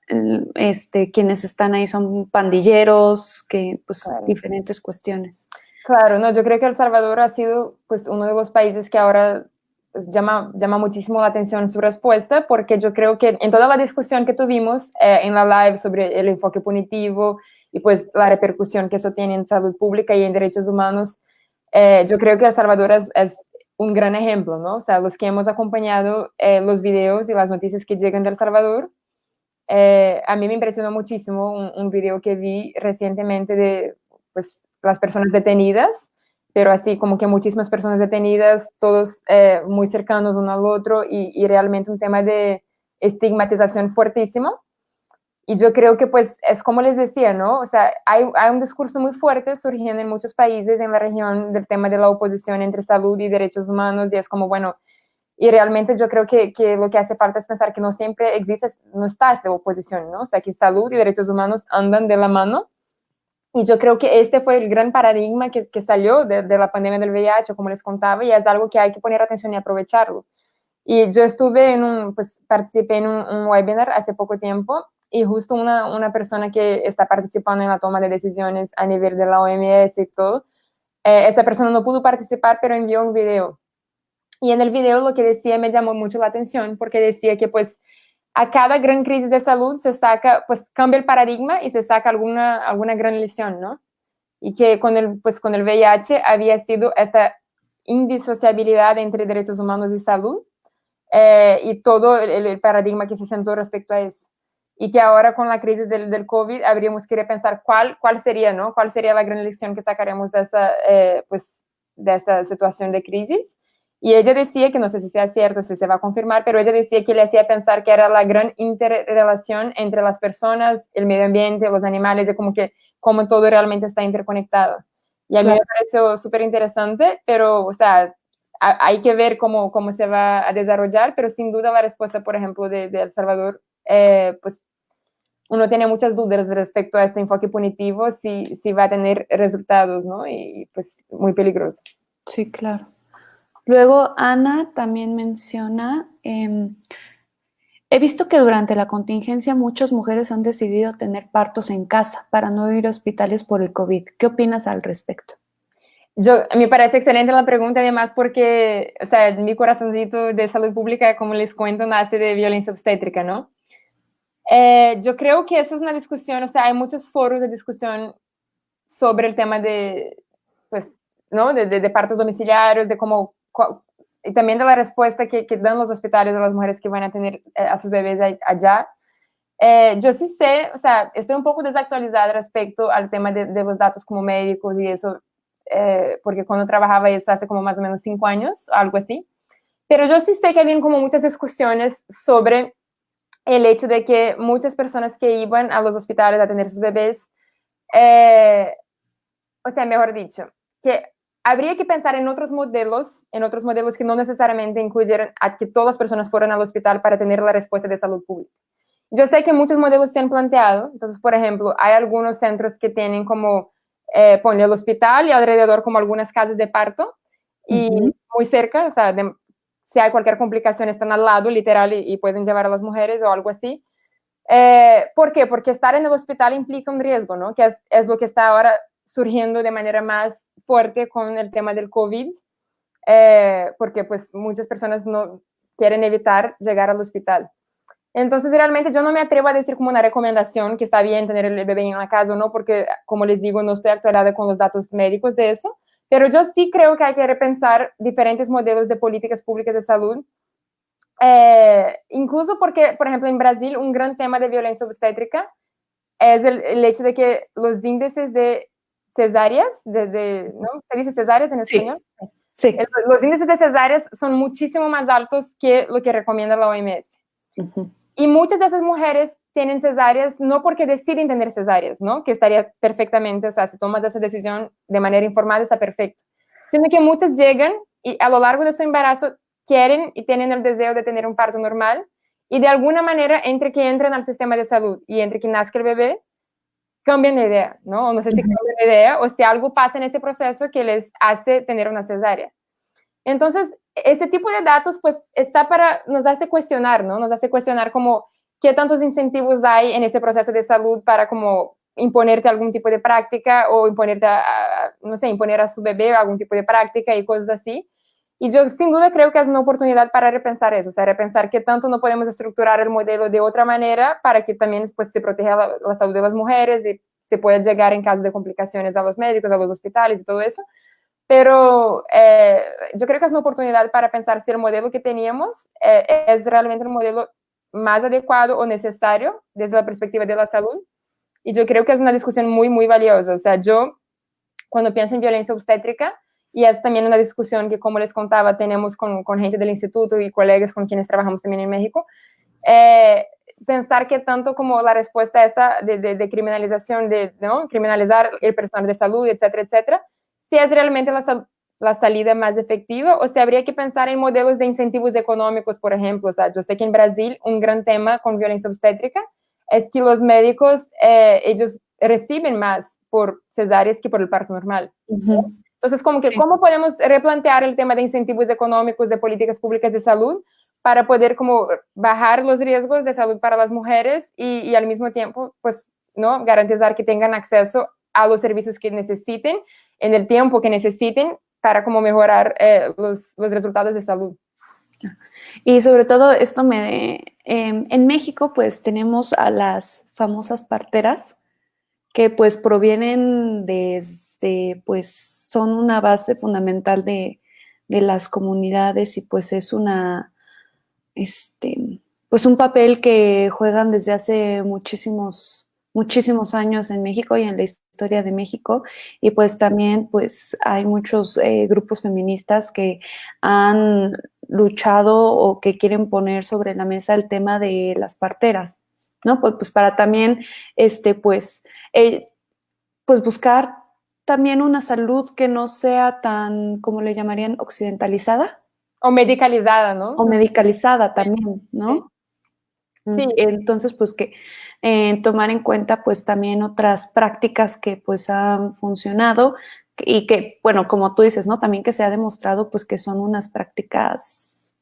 Quienes están ahí son pandilleros, que pues
Claro.
diferentes cuestiones.
Claro, no, yo creo que El Salvador ha sido pues uno de los países que ahora pues, llama muchísimo la atención su respuesta, porque yo creo que en toda la discusión que tuvimos en la live sobre el enfoque punitivo y pues la repercusión que eso tiene en salud pública y en derechos humanos, yo creo que El Salvador es un gran ejemplo, ¿no? O sea, los que hemos acompañado los videos y las noticias que llegan de El Salvador, a mí me impresionó muchísimo un video que vi recientemente de pues, las personas detenidas, pero así como que muchísimas personas detenidas, todos muy cercanos uno al otro y realmente un tema de estigmatización fuertísimo. Y yo creo que pues es como les decía, ¿no? O sea, hay un discurso muy fuerte surgiendo en muchos países en la región del tema de la oposición entre salud y derechos humanos y es como, bueno, y realmente yo creo que lo que hace falta es pensar que no siempre existe, no está esta oposición, ¿no? O sea, que salud y derechos humanos andan de la mano. Y yo creo que este fue el gran paradigma que salió de la pandemia del VIH, como les contaba, y es algo que hay que poner atención y aprovecharlo. Y yo estuve pues participé en un webinar hace poco tiempo y justo una persona que está participando en la toma de decisiones a nivel de la OMS y todo, esa persona no pudo participar, pero envió un video. Y en el video lo que decía me llamó mucho la atención porque decía que pues a cada gran crisis de salud se saca, pues cambia el paradigma y se saca alguna gran lección, ¿no? Y que con el VIH había sido esta indisociabilidad entre derechos humanos y salud y todo el paradigma que se sentó respecto a eso. Y que ahora con la crisis del COVID habríamos que repensar cuál sería, ¿no? ¿Cuál sería la gran lección que sacaremos pues, de esta situación de crisis? Y ella decía, que no sé si sea cierto, si se va a confirmar, pero ella decía que le hacía pensar que era la gran interrelación entre las personas, el medio ambiente, los animales, de como todo realmente está interconectado. Y a mí me pareció súper interesante, pero, o sea, hay que ver cómo se va a desarrollar, pero sin duda la respuesta, por ejemplo, de El Salvador, pues uno tiene muchas dudas respecto a este enfoque punitivo, si va a tener resultados, ¿no? Y pues muy peligroso.
Sí, claro. Luego, Ana también menciona, he visto que durante la contingencia muchas mujeres han decidido tener partos en casa para no ir a hospitales por el COVID. ¿Qué opinas al respecto?
Me parece excelente la pregunta, además, porque, o sea, mi corazoncito de salud pública, como les cuento, nace de violencia obstétrica, ¿no? Yo creo que eso es una discusión, o sea, hay muchos foros de discusión sobre el tema pues, ¿no? De partos domiciliarios, de cómo, y también de la respuesta que dan los hospitales a las mujeres que van a tener a sus bebés allá. Yo sí sé, o sea, estoy un poco desactualizada respecto al tema de los datos como médicos y eso, porque cuando trabajaba eso hace como más o menos 5 años, algo así. Pero yo sí sé que habían como muchas discusiones sobre el hecho de que muchas personas que iban a los hospitales a tener sus bebés, o sea, mejor dicho, que habría que pensar en otros modelos que no necesariamente incluyeran a que todas las personas fueran al hospital para tener la respuesta de salud pública. Yo sé que muchos modelos se han planteado, entonces, por ejemplo, hay algunos centros que tienen como, poner el hospital y alrededor como algunas casas de parto, y muy cerca, o sea, si hay cualquier complicación, están al lado, literal, y pueden llevar a las mujeres o algo así. ¿Por qué? Porque estar en el hospital implica un riesgo, ¿no? Que es lo que está ahora surgiendo de manera más fuerte con el tema del COVID, porque pues muchas personas no quieren evitar llegar al hospital. Entonces, realmente yo no me atrevo a decir como una recomendación que está bien tener el bebé en la casa o no, porque, como les digo, no estoy actualizada con los datos médicos de eso, Pero yo sí creo que hay que repensar diferentes modelos de políticas públicas de salud, incluso porque, por ejemplo, en Brasil un gran tema de violencia obstétrica es el hecho de que los índices de cesáreas, ¿no? ¿Se dice cesáreas en español?
Sí.
Los índices de cesáreas son muchísimo más altos que lo que recomienda la OMS. Y muchas de esas mujeres tienen cesáreas no porque deciden tener cesáreas, ¿no? Que estaría perfectamente, o sea, si tomas esa decisión de manera informada está perfecto. Sino que muchas llegan y a lo largo de su embarazo quieren y tienen el deseo de tener un parto normal y de alguna manera entre que entran al sistema de salud y entre que nazca el bebé, cambian de idea, ¿no? O no sé si cambian de idea o si algo pasa en ese proceso que les hace tener una cesárea. Entonces, ese tipo de datos, pues, nos hace cuestionar, ¿no? Nos hace cuestionar como qué tantos incentivos hay en ese proceso de salud para como imponerte algún tipo de práctica o imponerte no sé, imponer a su bebé algún tipo de práctica y cosas así. Y yo sin duda creo que es una oportunidad para repensar eso, o sea, repensar qué tanto no podemos estructurar el modelo de otra manera para que también pues, se proteja la salud de las mujeres y se pueda llegar en caso de complicaciones a los médicos, a los hospitales y todo eso. Pero yo creo que es una oportunidad para pensar si el modelo que teníamos es realmente el modelo más adecuado o necesario desde la perspectiva de la salud. Y yo creo que es una discusión muy, muy valiosa. O sea, yo cuando pienso en violencia obstétrica, y es también una discusión que, como les contaba, tenemos con gente del instituto y colegas con quienes trabajamos también en México, pensar que tanto como la respuesta esta de criminalización, ¿no? Criminalizar el personal de salud, etcétera, etcétera, si es realmente la salida más efectiva o si habría que pensar en modelos de incentivos económicos, por ejemplo. O sea, yo sé que en Brasil un gran tema con violencia obstétrica es que los médicos, ellos reciben más por cesáreas que por el parto normal. Entonces, como que, sí, ¿cómo podemos replantear el tema de incentivos económicos, de políticas públicas de salud, para poder como bajar los riesgos de salud para las mujeres y al mismo tiempo, pues, ¿no? Garantizar que tengan acceso a los servicios que necesiten, en el tiempo que necesiten, para como mejorar los resultados de salud?
Y sobre todo esto en México pues tenemos a las famosas parteras que pues provienen desde, pues son una base fundamental de las comunidades y pues es pues un papel que juegan desde hace muchísimos años en México y en la historia de México, y pues también pues hay muchos grupos feministas que han luchado o que quieren poner sobre la mesa el tema de las parteras, ¿no? Pues para también pues buscar también una salud que no sea tan, como le llamarían, occidentalizada.
O medicalizada, ¿no?
O medicalizada también, ¿no?
Sí.
Entonces, pues que tomar en cuenta pues también otras prácticas que pues han funcionado y que, bueno, como tú dices, ¿no? También que se ha demostrado pues que son unas prácticas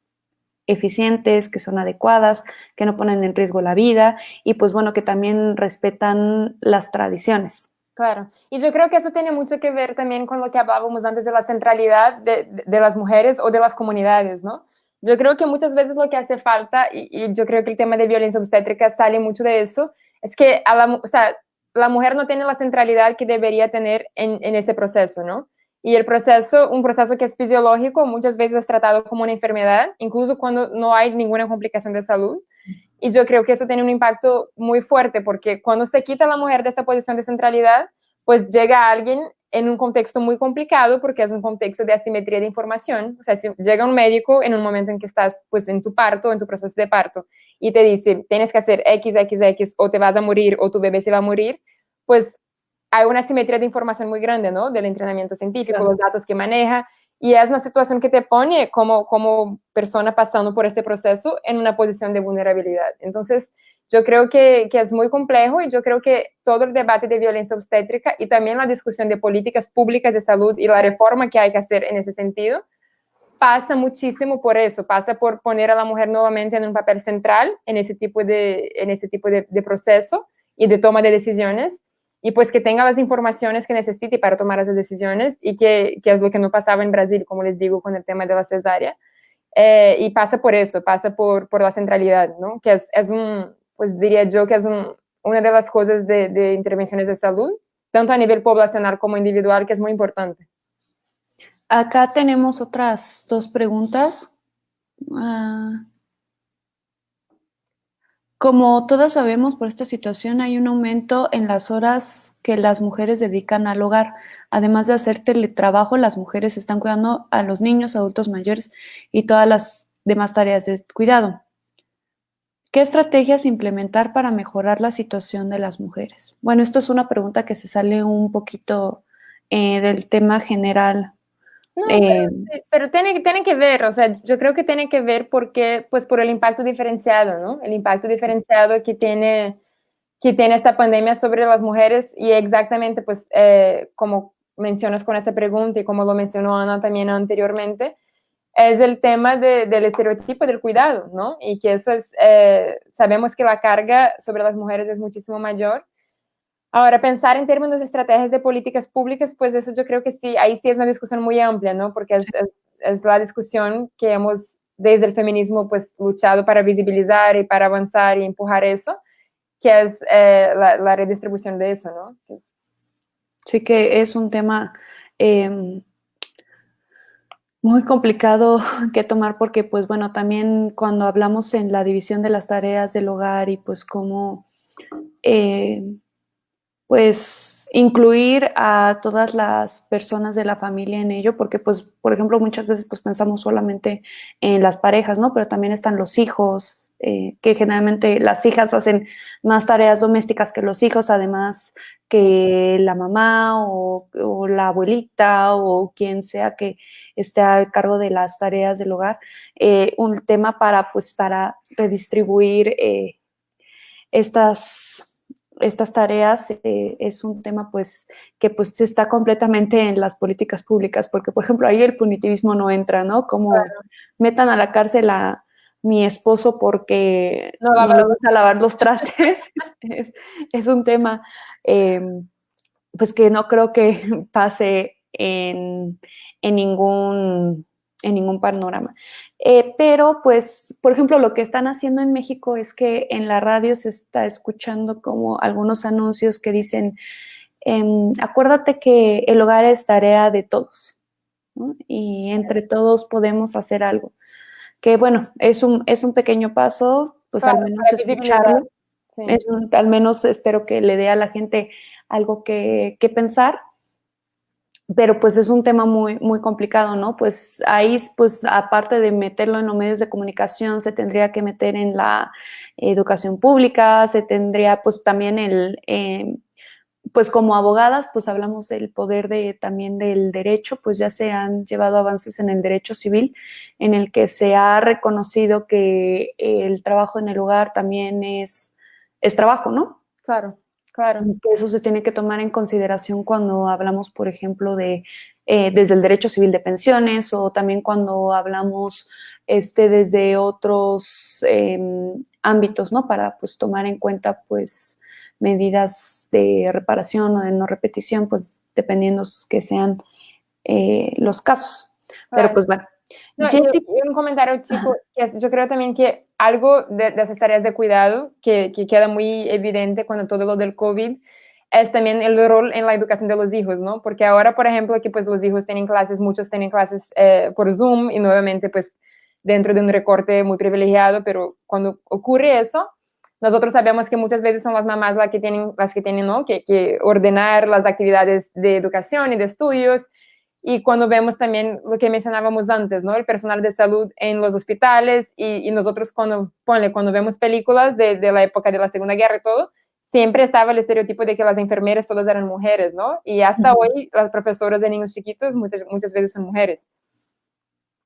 eficientes, que son adecuadas, que no ponen en riesgo la vida y pues bueno, que también respetan las tradiciones.
Claro, y yo creo que eso tiene mucho que ver también con lo que hablábamos antes de la centralidad de las mujeres o de las comunidades, ¿no? Yo creo que muchas veces lo que hace falta, y yo creo que el tema de violencia obstétrica sale mucho de eso, es que o sea, la mujer no tiene la centralidad que debería tener en ese proceso, ¿no? Y el proceso, un proceso que es fisiológico, muchas veces es tratado como una enfermedad, incluso cuando no hay ninguna complicación de salud. Y yo creo que eso tiene un impacto muy fuerte, porque cuando se quita a la mujer de esta posición de centralidad, pues llega alguien en un contexto muy complicado, porque es un contexto de asimetría de información. O sea, si llega un médico en un momento en que estás pues en tu parto, en tu proceso de parto, y te dice, tienes que hacer X, X, X, o te vas a morir, o tu bebé se va a morir, pues hay una asimetría de información muy grande, ¿no? Del entrenamiento científico, claro, los datos que maneja, y es una situación que te pone como persona pasando por este proceso en una posición de vulnerabilidad. Entonces, yo creo que es muy complejo y yo creo que todo el debate de violencia obstétrica y también la discusión de políticas públicas de salud y la reforma que hay que hacer en ese sentido pasa muchísimo por eso, pasa por poner a la mujer nuevamente en un papel central en ese tipo de proceso y de toma de decisiones, y pues que tenga las informaciones que necesite para tomar esas decisiones, y que es lo que no pasaba en Brasil, como les digo, con el tema de la cesárea. Y pasa por eso, pasa por la centralidad, ¿no? Que pues diría yo que es una de las cosas de intervenciones de salud, tanto a nivel poblacional como individual, que es muy importante.
Acá tenemos otras dos preguntas. Como todas sabemos, por esta situación hay un aumento en las horas que las mujeres dedican al hogar. Además de hacer teletrabajo, las mujeres están cuidando a los niños, adultos mayores y todas las demás tareas de cuidado. ¿Qué estrategias implementar para mejorar la situación de las mujeres? Bueno, esto es una pregunta que se sale un poquito del tema general.
No, pero tiene que ver, o sea, yo creo que tiene que ver porque, pues por el impacto diferenciado, ¿no? El impacto diferenciado que tiene esta pandemia sobre las mujeres y exactamente, pues, como mencionas con esta pregunta y como lo mencionó Ana también anteriormente, es el tema del estereotipo del cuidado, ¿no? Y que eso es, sabemos que la carga sobre las mujeres es muchísimo mayor. Ahora, pensar en términos de estrategias de políticas públicas, pues eso yo creo que sí, ahí sí es una discusión muy amplia, ¿no? Porque es la discusión que hemos desde el feminismo pues luchado para visibilizar y para avanzar y empujar eso, que es la redistribución de eso, ¿no?
Sí que es un tema muy complicado que tomar porque, pues bueno, también cuando hablamos en la división de las tareas del hogar y pues cómo eh, pues incluir a todas las personas de la familia en ello, porque pues, por ejemplo, muchas veces pues pensamos solamente en las parejas, ¿no? Pero también están los hijos, que generalmente las hijas hacen más tareas domésticas que los hijos, además que la mamá o la abuelita o quien sea que esté a cargo de las tareas del hogar. Un tema para, pues, para redistribuir estas tareas es un tema pues que pues está completamente en las políticas públicas, porque por ejemplo ahí el punitivismo no entra, ¿no? Como
Claro.
metan a la cárcel a mi esposo porque
No,
no le gusta lavar los trastes, es un tema eh, pues que no creo que pase en ningún panorama. Pero, pues, por ejemplo, lo que están haciendo en México es que en la radio se está escuchando como algunos anuncios que dicen, acuérdate que el hogar es tarea de todos, ¿no? Y entre todos podemos hacer algo. Que bueno, es un pequeño paso, pues al
Claro,
menos
para visibilizar,
escucharlo.
sí.
Al menos espero que le dé a la gente algo que pensar, pero pues es un tema muy, muy complicado, ¿no? Pues ahí, pues aparte de meterlo en los medios de comunicación, se tendría que meter en la educación pública, se tendría pues también pues como abogadas, pues hablamos del poder también del derecho, pues ya se han llevado avances en el derecho civil, en el que se ha reconocido que el trabajo en el hogar también es trabajo, ¿no?
Claro, claro.
Eso se tiene que tomar en consideración cuando hablamos, por ejemplo, de desde el derecho civil de pensiones o también cuando hablamos desde otros ámbitos, ¿no? Para pues tomar en cuenta pues medidas de reparación o de no repetición, pues dependiendo que sean los casos. Pero
Claro.
pues bueno.
No,
Jessica,
y un comentario chico, yo creo también que algo de esas tareas de cuidado que queda muy evidente cuando todo lo del COVID es también el rol en la educación de los hijos, ¿no? Porque ahora, por ejemplo, que pues los hijos tienen clases, muchos tienen clases por Zoom y nuevamente pues dentro de un recorte muy privilegiado, pero cuando ocurre eso, nosotros sabemos que muchas veces son las mamás las que tienen ¿no? que ordenar las actividades de educación y de estudios, y cuando vemos también lo que mencionábamos antes, ¿no? El personal de salud en los hospitales y nosotros cuando vemos películas de la época de la Segunda Guerra y todo, siempre estaba el estereotipo de que las enfermeras todas eran mujeres, ¿no? Y hasta hoy las profesoras de niños chiquitos muchas veces son mujeres.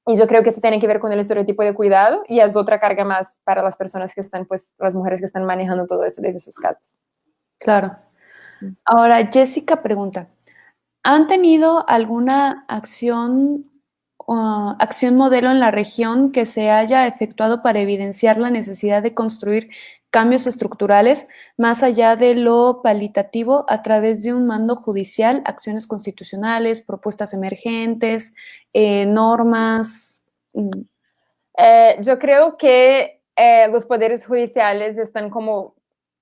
Y yo creo que eso tiene que ver con el estereotipo de cuidado y es otra carga más para las personas que están, pues, las mujeres que están manejando todo eso desde sus casas.
claro. Ahora, Jessica pregunta, ¿han tenido alguna acción modelo en la región que se haya efectuado para evidenciar la necesidad de construir cambios estructurales más allá de lo palitativo a través de un mando judicial, acciones constitucionales, propuestas emergentes, normas?
Yo creo que los poderes judiciales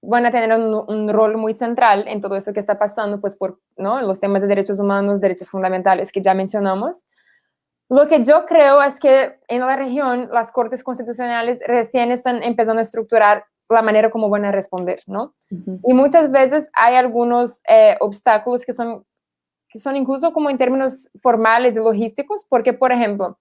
van a tener un rol muy central en todo eso que está pasando, pues por ¿no? los temas de derechos humanos, derechos fundamentales que ya mencionamos. Lo que yo creo es que en la región las cortes constitucionales recién están empezando a estructurar la manera como van a responder, ¿no? Y muchas veces hay algunos obstáculos que son incluso como en términos formales y logísticos, porque, por ejemplo,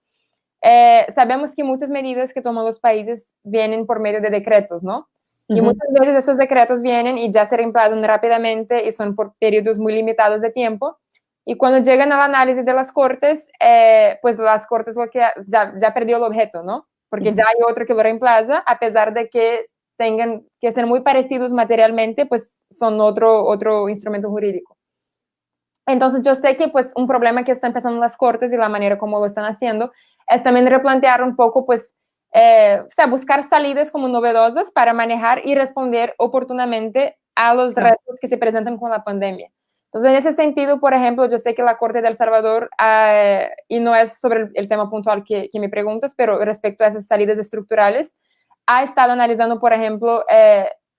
sabemos que muchas medidas que toman los países vienen por medio de decretos, ¿no? Y muchas veces esos decretos vienen y ya se reemplazan rápidamente y son por periodos muy limitados de tiempo. Y cuando llegan al análisis de las cortes, pues las cortes lo que ya perdió el objeto, ¿no? Porque ya hay otro que lo reemplaza, a pesar de que tengan que ser muy parecidos materialmente, pues son otro instrumento jurídico. Entonces yo sé que pues un problema que está empezando las cortes y la manera como lo están haciendo es también replantear un poco pues o sea, buscar salidas como novedosas para manejar y responder oportunamente a los retos que se presentan con la pandemia. Entonces, en ese sentido, por ejemplo, yo sé que la Corte de El Salvador, y no es sobre el tema puntual que me preguntas, pero respecto a esas salidas estructurales, ha estado analizando, por ejemplo,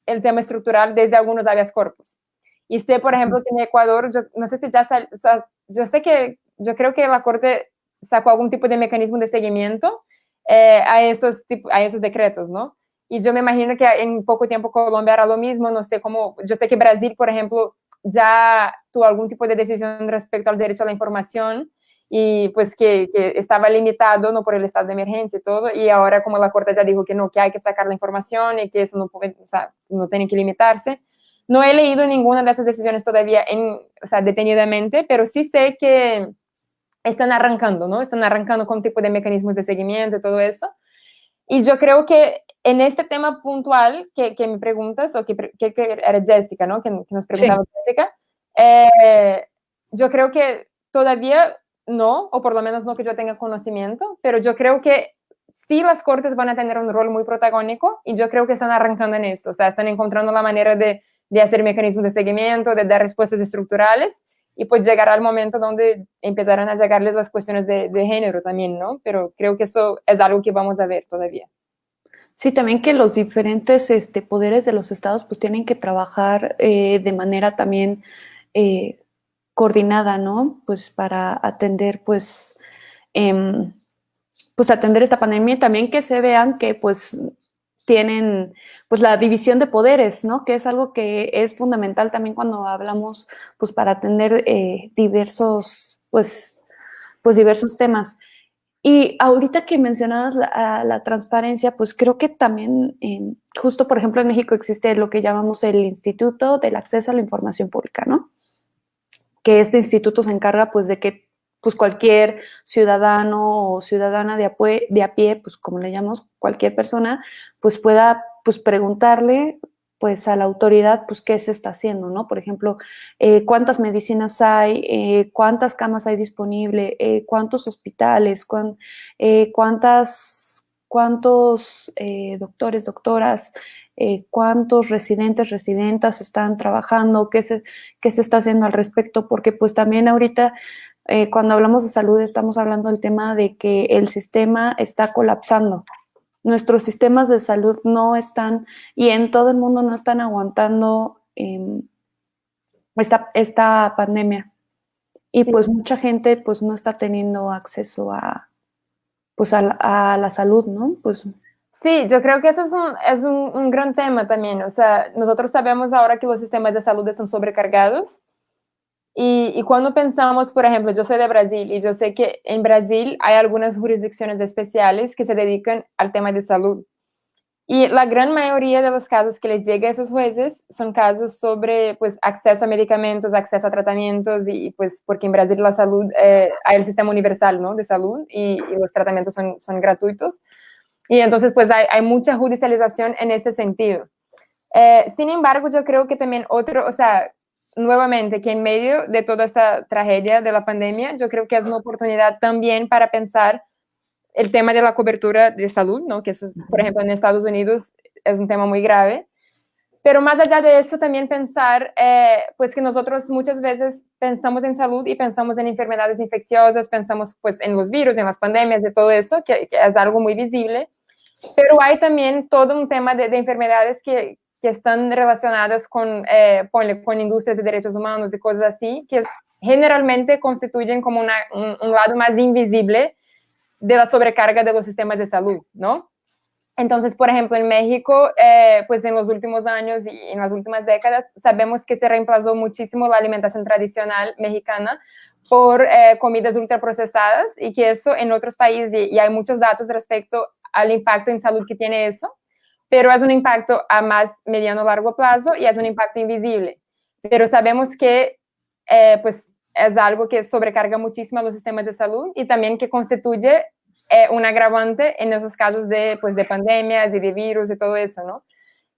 el tema estructural desde algunos habeas corpus. Y sé, por ejemplo, que en Ecuador, yo no sé si ya o sea, yo creo que la Corte sacó algún tipo de mecanismo de seguimiento a esos decretos, ¿no? Y yo me imagino que en poco tiempo Colombia hará lo mismo, no sé cómo, yo sé que Brasil, por ejemplo, ya tuvo algún tipo de decisión respecto al derecho a la información y pues que estaba limitado, ¿no? Por el estado de emergencia y todo, y ahora como la Corte ya dijo que no, que hay que sacar la información y que eso no puede, o sea, no tiene que limitarse. No he leído ninguna de esas decisiones todavía o sea, detenidamente, pero sí sé que están arrancando, ¿no? Están arrancando con tipo de mecanismos de seguimiento y todo eso. Y yo creo que en este tema puntual que me preguntas, o que era Jessica, ¿no? Que nos preguntaba Jessica, yo creo que todavía no, o por lo menos no que yo tenga conocimiento, pero yo creo que sí las cortes van a tener un rol muy protagónico y yo creo que están arrancando en eso, o sea, están encontrando la manera de hacer mecanismos de seguimiento, de dar respuestas estructurales y pues llegará el momento donde empezarán a llegarles las cuestiones de género también, ¿no? Pero creo que eso es algo que vamos a ver todavía.
Sí, también que los diferentes poderes de los estados pues tienen que trabajar de manera también coordinada, ¿no? Pues para atender pues atender esta pandemia y también que se vean que pues tienen pues la división de poderes, ¿no? Que es algo que es fundamental también cuando hablamos pues para atender diversos diversos temas. Y ahorita que mencionabas la transparencia, pues creo que también, justo por ejemplo en México existe lo que llamamos el Instituto del Acceso a la Información Pública, ¿no? Que este instituto se encarga pues de que pues cualquier ciudadano o ciudadana de a pie, pues como le llamamos, cualquier persona, pues pueda pues preguntarle pues a la autoridad pues qué se está haciendo, ¿no? Por ejemplo, cuántas medicinas hay, cuántas camas hay disponibles, cuántos hospitales, cuántos doctores, doctoras, cuántos residentes, residentas están trabajando, qué se está haciendo al respecto, porque pues también ahorita cuando hablamos de salud estamos hablando del tema de que el sistema está colapsando. Nuestros sistemas de salud no están, y en todo el mundo no están aguantando esta pandemia. Y pues mucha gente pues no está teniendo acceso a la salud, ¿no? Pues
sí, yo creo que eso es un gran tema también. O sea, nosotros sabemos ahora que los sistemas de salud están sobrecargados. Y cuando pensamos, por ejemplo, yo soy de Brasil y yo sé que en Brasil hay algunas jurisdicciones especiales que se dedican al tema de salud. Y la gran mayoría de los casos que les llega a esos jueces son casos sobre pues, acceso a medicamentos, acceso a tratamientos, y pues porque en Brasil la salud, hay el sistema universal, ¿no? De salud y los tratamientos son gratuitos. Y entonces pues hay mucha judicialización en ese sentido. Sin embargo, yo creo que también o sea, nuevamente, que en medio de toda esta tragedia de la pandemia, yo creo que es una oportunidad también para pensar el tema de la cobertura de salud, ¿no? Que eso, por ejemplo, en Estados Unidos es un tema muy grave. Pero más allá de eso, también pensar, pues que nosotros muchas veces pensamos en salud y pensamos en enfermedades infecciosas, pensamos pues en los virus, en las pandemias, de todo eso, que es algo muy visible. Pero hay también todo un tema de enfermedades que están relacionadas con industrias de derechos humanos y cosas así, que generalmente constituyen como un lado más invisible de la sobrecarga de los sistemas de salud, ¿no? Entonces, por ejemplo, en México, pues en los últimos años y en las últimas décadas, sabemos que se reemplazó muchísimo la alimentación tradicional mexicana por comidas ultraprocesadas y que eso en otros países, y hay muchos datos respecto al impacto en salud que tiene eso, pero es un impacto a más mediano o largo plazo y es un impacto invisible. Pero sabemos que pues es algo que sobrecarga muchísimo a los sistemas de salud y también que constituye un agravante en esos casos de, pues, de pandemias y de virus y todo eso, ¿no?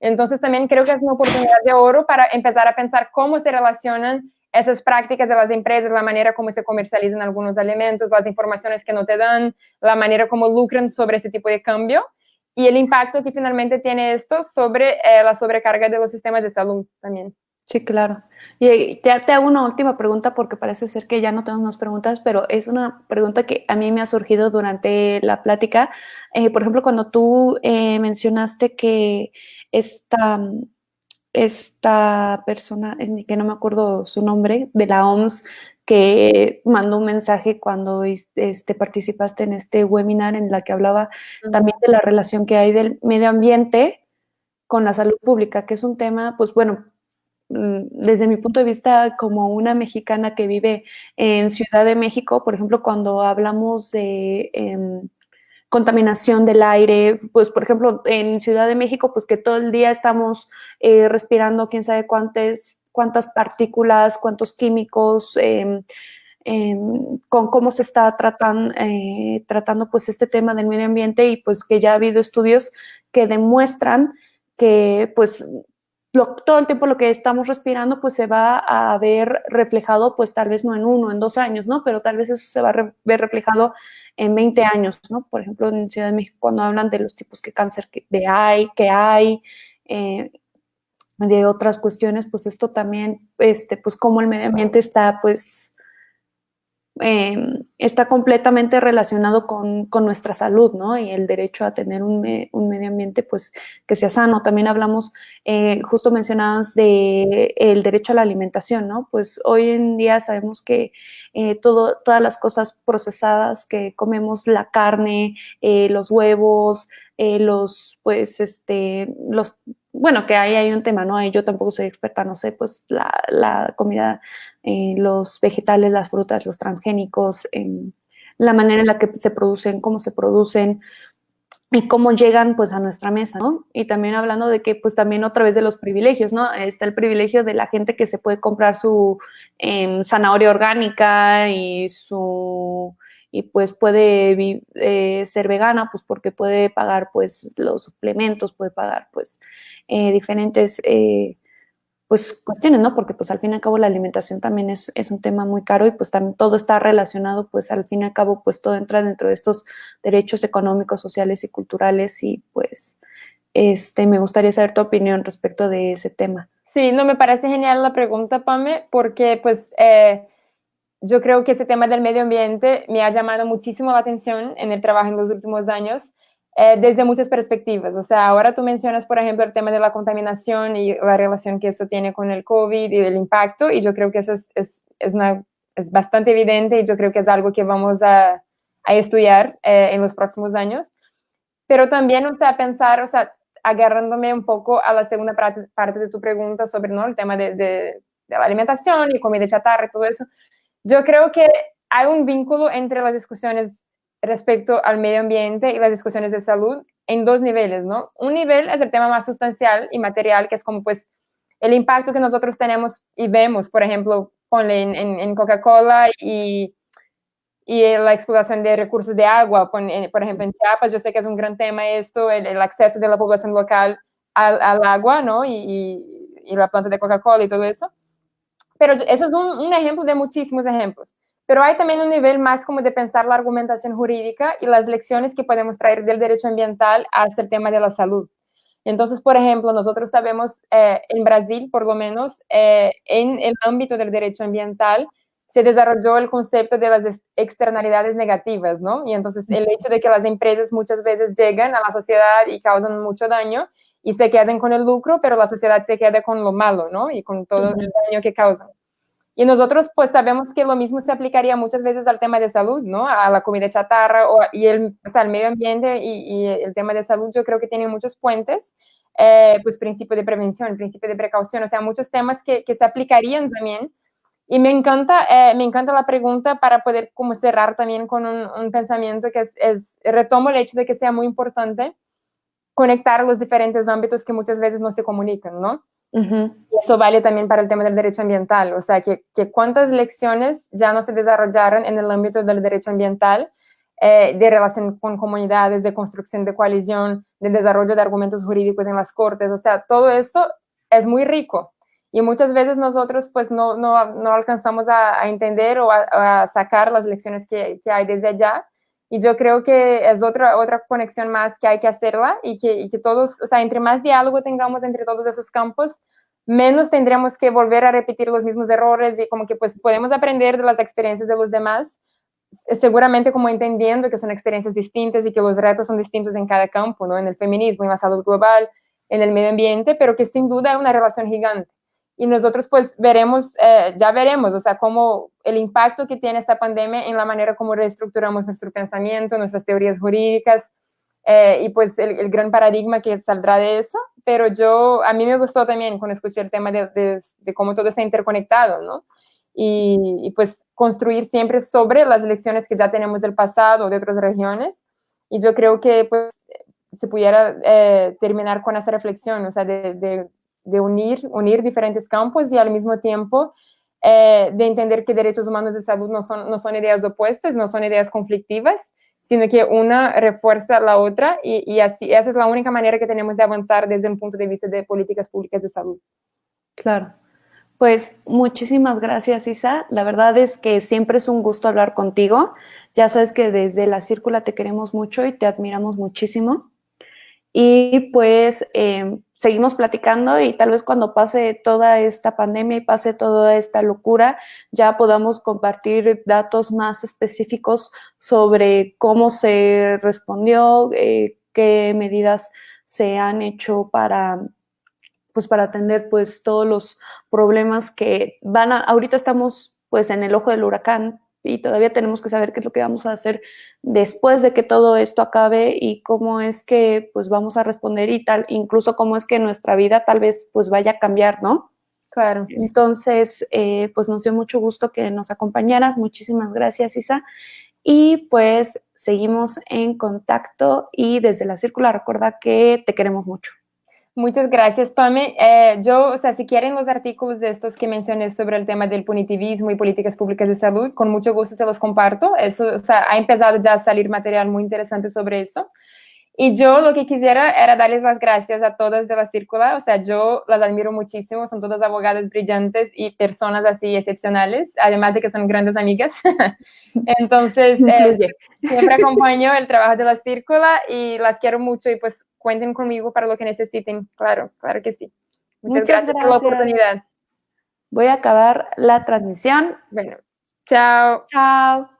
Entonces también creo que es una oportunidad de oro para empezar a pensar cómo se relacionan esas prácticas de las empresas, la manera como se comercializan algunos alimentos, las informaciones que no te dan, la manera como lucran sobre ese tipo de cambio y el impacto que finalmente tiene esto sobre la sobrecarga de los sistemas de salud también.
Sí, claro. Y te hago una última pregunta porque parece ser que ya no tenemos más preguntas, pero es una pregunta que a mí me ha surgido durante la plática. Por ejemplo, cuando tú mencionaste que esta, esta persona, que no me acuerdo su nombre, de la OMS, que mandó un mensaje cuando participaste en este webinar en la que hablaba también de la relación que hay del medio ambiente con la salud pública, que es un tema, pues bueno, desde mi punto de vista, como una mexicana que vive en Ciudad de México, por ejemplo, cuando hablamos de contaminación del aire, pues por ejemplo, en Ciudad de México, pues que todo el día estamos respirando quién sabe cuántas partículas, cuántos químicos, con cómo se está tratando pues este tema del medio ambiente y pues que ya ha habido estudios que demuestran que pues todo el tiempo lo que estamos respirando pues se va a ver reflejado pues tal vez no en 1, en 2 años, ¿no? Pero tal vez eso se va a ver reflejado en 20 años, ¿no? Por ejemplo, en Ciudad de México cuando hablan de los tipos de cáncer que hay, de otras cuestiones, pues esto también, pues como el medio ambiente está pues está completamente relacionado con nuestra salud, ¿no? Y el derecho a tener un medio ambiente, pues, que sea sano. También hablamos, justo mencionabas de el derecho a la alimentación, ¿no? Pues hoy en día sabemos que todas las cosas procesadas que comemos, la carne, los huevos, bueno, que ahí hay un tema, ¿no? Ahí yo tampoco soy experta, no sé, pues la comida, los vegetales, las frutas, los transgénicos, la manera en la que se producen, cómo se producen y cómo llegan pues a nuestra mesa, ¿no? Y también hablando de que pues también otra vez de los privilegios, ¿no? Está el privilegio de la gente que se puede comprar su zanahoria orgánica y pues puede ser vegana, pues porque puede pagar pues los suplementos, puede pagar pues diferentes pues cuestiones, ¿no? Porque pues al fin y al cabo la alimentación también es un tema muy caro y pues también todo está relacionado, pues al fin y al cabo pues todo entra dentro de estos derechos económicos, sociales y culturales y pues me gustaría saber tu opinión respecto de ese tema.
Sí, no, me parece genial la pregunta, Pame, porque pues yo creo que ese tema del medio ambiente me ha llamado muchísimo la atención en el trabajo en los últimos años, desde muchas perspectivas. O sea, ahora tú mencionas, por ejemplo, el tema de la contaminación y la relación que eso tiene con el COVID y el impacto, y yo creo que eso es bastante evidente y yo creo que es algo que vamos a estudiar en los próximos años. Pero también, o sea, pensar, o sea, agarrándome un poco a la segunda parte de tu pregunta sobre, ¿no?, el tema de la alimentación y comida chatarra y todo eso. Yo creo que hay un vínculo entre las discusiones respecto al medio ambiente y las discusiones de salud en dos niveles, ¿no? Un nivel es el tema más sustancial y material, que es como pues el impacto que nosotros tenemos y vemos, por ejemplo, ponle en Coca-Cola y la explotación de recursos de agua, por ejemplo, en Chiapas, yo sé que es un gran tema esto, el acceso de la población local al agua, ¿no? Y la planta de Coca-Cola y todo eso. Pero eso es un ejemplo de muchísimos ejemplos. Pero hay también un nivel más como de pensar la argumentación jurídica y las lecciones que podemos traer del derecho ambiental hacia el tema de la salud. Entonces, por ejemplo, nosotros sabemos en Brasil, por lo menos, en el ámbito del derecho ambiental, se desarrolló el concepto de las externalidades negativas, ¿no? Y entonces el hecho de que las empresas muchas veces llegan a la sociedad y causan mucho daño y se queden con el lucro, pero la sociedad se queda con lo malo, ¿no? Y con todo el daño que causan. Y nosotros pues sabemos que lo mismo se aplicaría muchas veces al tema de salud, ¿no? A la comida chatarra o sea, al medio ambiente y el tema de salud yo creo que tiene muchos puentes, pues principio de prevención, principio de precaución, o sea, muchos temas que se aplicarían también. Y me encanta la pregunta para poder como cerrar también con un pensamiento que retomo el hecho de que sea muy importante conectar los diferentes ámbitos que muchas veces no se comunican, ¿no? Y eso vale también para el tema del derecho ambiental, o sea, que cuántas lecciones ya no se desarrollaron en el ámbito del derecho ambiental, de relación con comunidades, de construcción de coalición, de desarrollo de argumentos jurídicos en las cortes, o sea, todo eso es muy rico. Y muchas veces nosotros pues no alcanzamos a entender o a sacar las lecciones que hay desde allá. Y yo creo que es otra conexión más que hay que hacerla y que todos, o sea, entre más diálogo tengamos entre todos esos campos, menos tendremos que volver a repetir los mismos errores y como que pues podemos aprender de las experiencias de los demás, seguramente como entendiendo que son experiencias distintas y que los retos son distintos en cada campo, ¿no? En el feminismo, en la salud global, en el medio ambiente, pero que sin duda hay una relación gigante. Y nosotros pues ya veremos, o sea, cómo el impacto que tiene esta pandemia en la manera como reestructuramos nuestro pensamiento, nuestras teorías jurídicas, y pues el gran paradigma que saldrá de eso, pero a mí me gustó también cuando escuché el tema de cómo todo está interconectado, ¿no? Y pues construir siempre sobre las lecciones que ya tenemos del pasado o de otras regiones, y yo creo que pues se pudiera terminar con esa reflexión, o sea, de unir diferentes campos y al mismo tiempo de entender que derechos humanos de salud no son ideas opuestas, no son ideas conflictivas, sino que una refuerza la otra y así, esa es la única manera que tenemos de avanzar desde un punto de vista de políticas públicas de salud.
Claro. Pues muchísimas gracias, Isa. La verdad es que siempre es un gusto hablar contigo. Ya sabes que desde La Círcula te queremos mucho y te admiramos muchísimo. Y pues seguimos platicando y tal vez cuando pase toda esta pandemia y pase toda esta locura, ya podamos compartir datos más específicos sobre cómo se respondió, qué medidas se han hecho para atender pues todos los problemas que ahorita estamos pues en el ojo del huracán y todavía tenemos que saber qué es lo que vamos a hacer después de que todo esto acabe y cómo es que pues vamos a responder y tal, incluso cómo es que nuestra vida tal vez pues vaya a cambiar, ¿no?
Claro.
Entonces, pues nos dio mucho gusto que nos acompañaras. Muchísimas gracias, Isa. Y pues seguimos en contacto y desde La Círcula recuerda que te queremos mucho.
Muchas gracias, Pame. O sea, si quieren los artículos de estos que mencioné sobre el tema del punitivismo y políticas públicas de salud, con mucho gusto se los comparto. Eso, o sea, ha empezado ya a salir material muy interesante sobre eso. Y yo lo que quisiera era darles las gracias a todas de La Círcula. O sea, yo las admiro muchísimo. Son todas abogadas brillantes y personas así excepcionales, además de que son grandes amigas. Entonces, siempre acompaño el trabajo de La Círcula y las quiero mucho y pues cuenten conmigo para lo que necesiten. Claro, claro que sí. Muchas gracias por la oportunidad.
Voy a acabar la transmisión.
Bueno, chao.
Chao.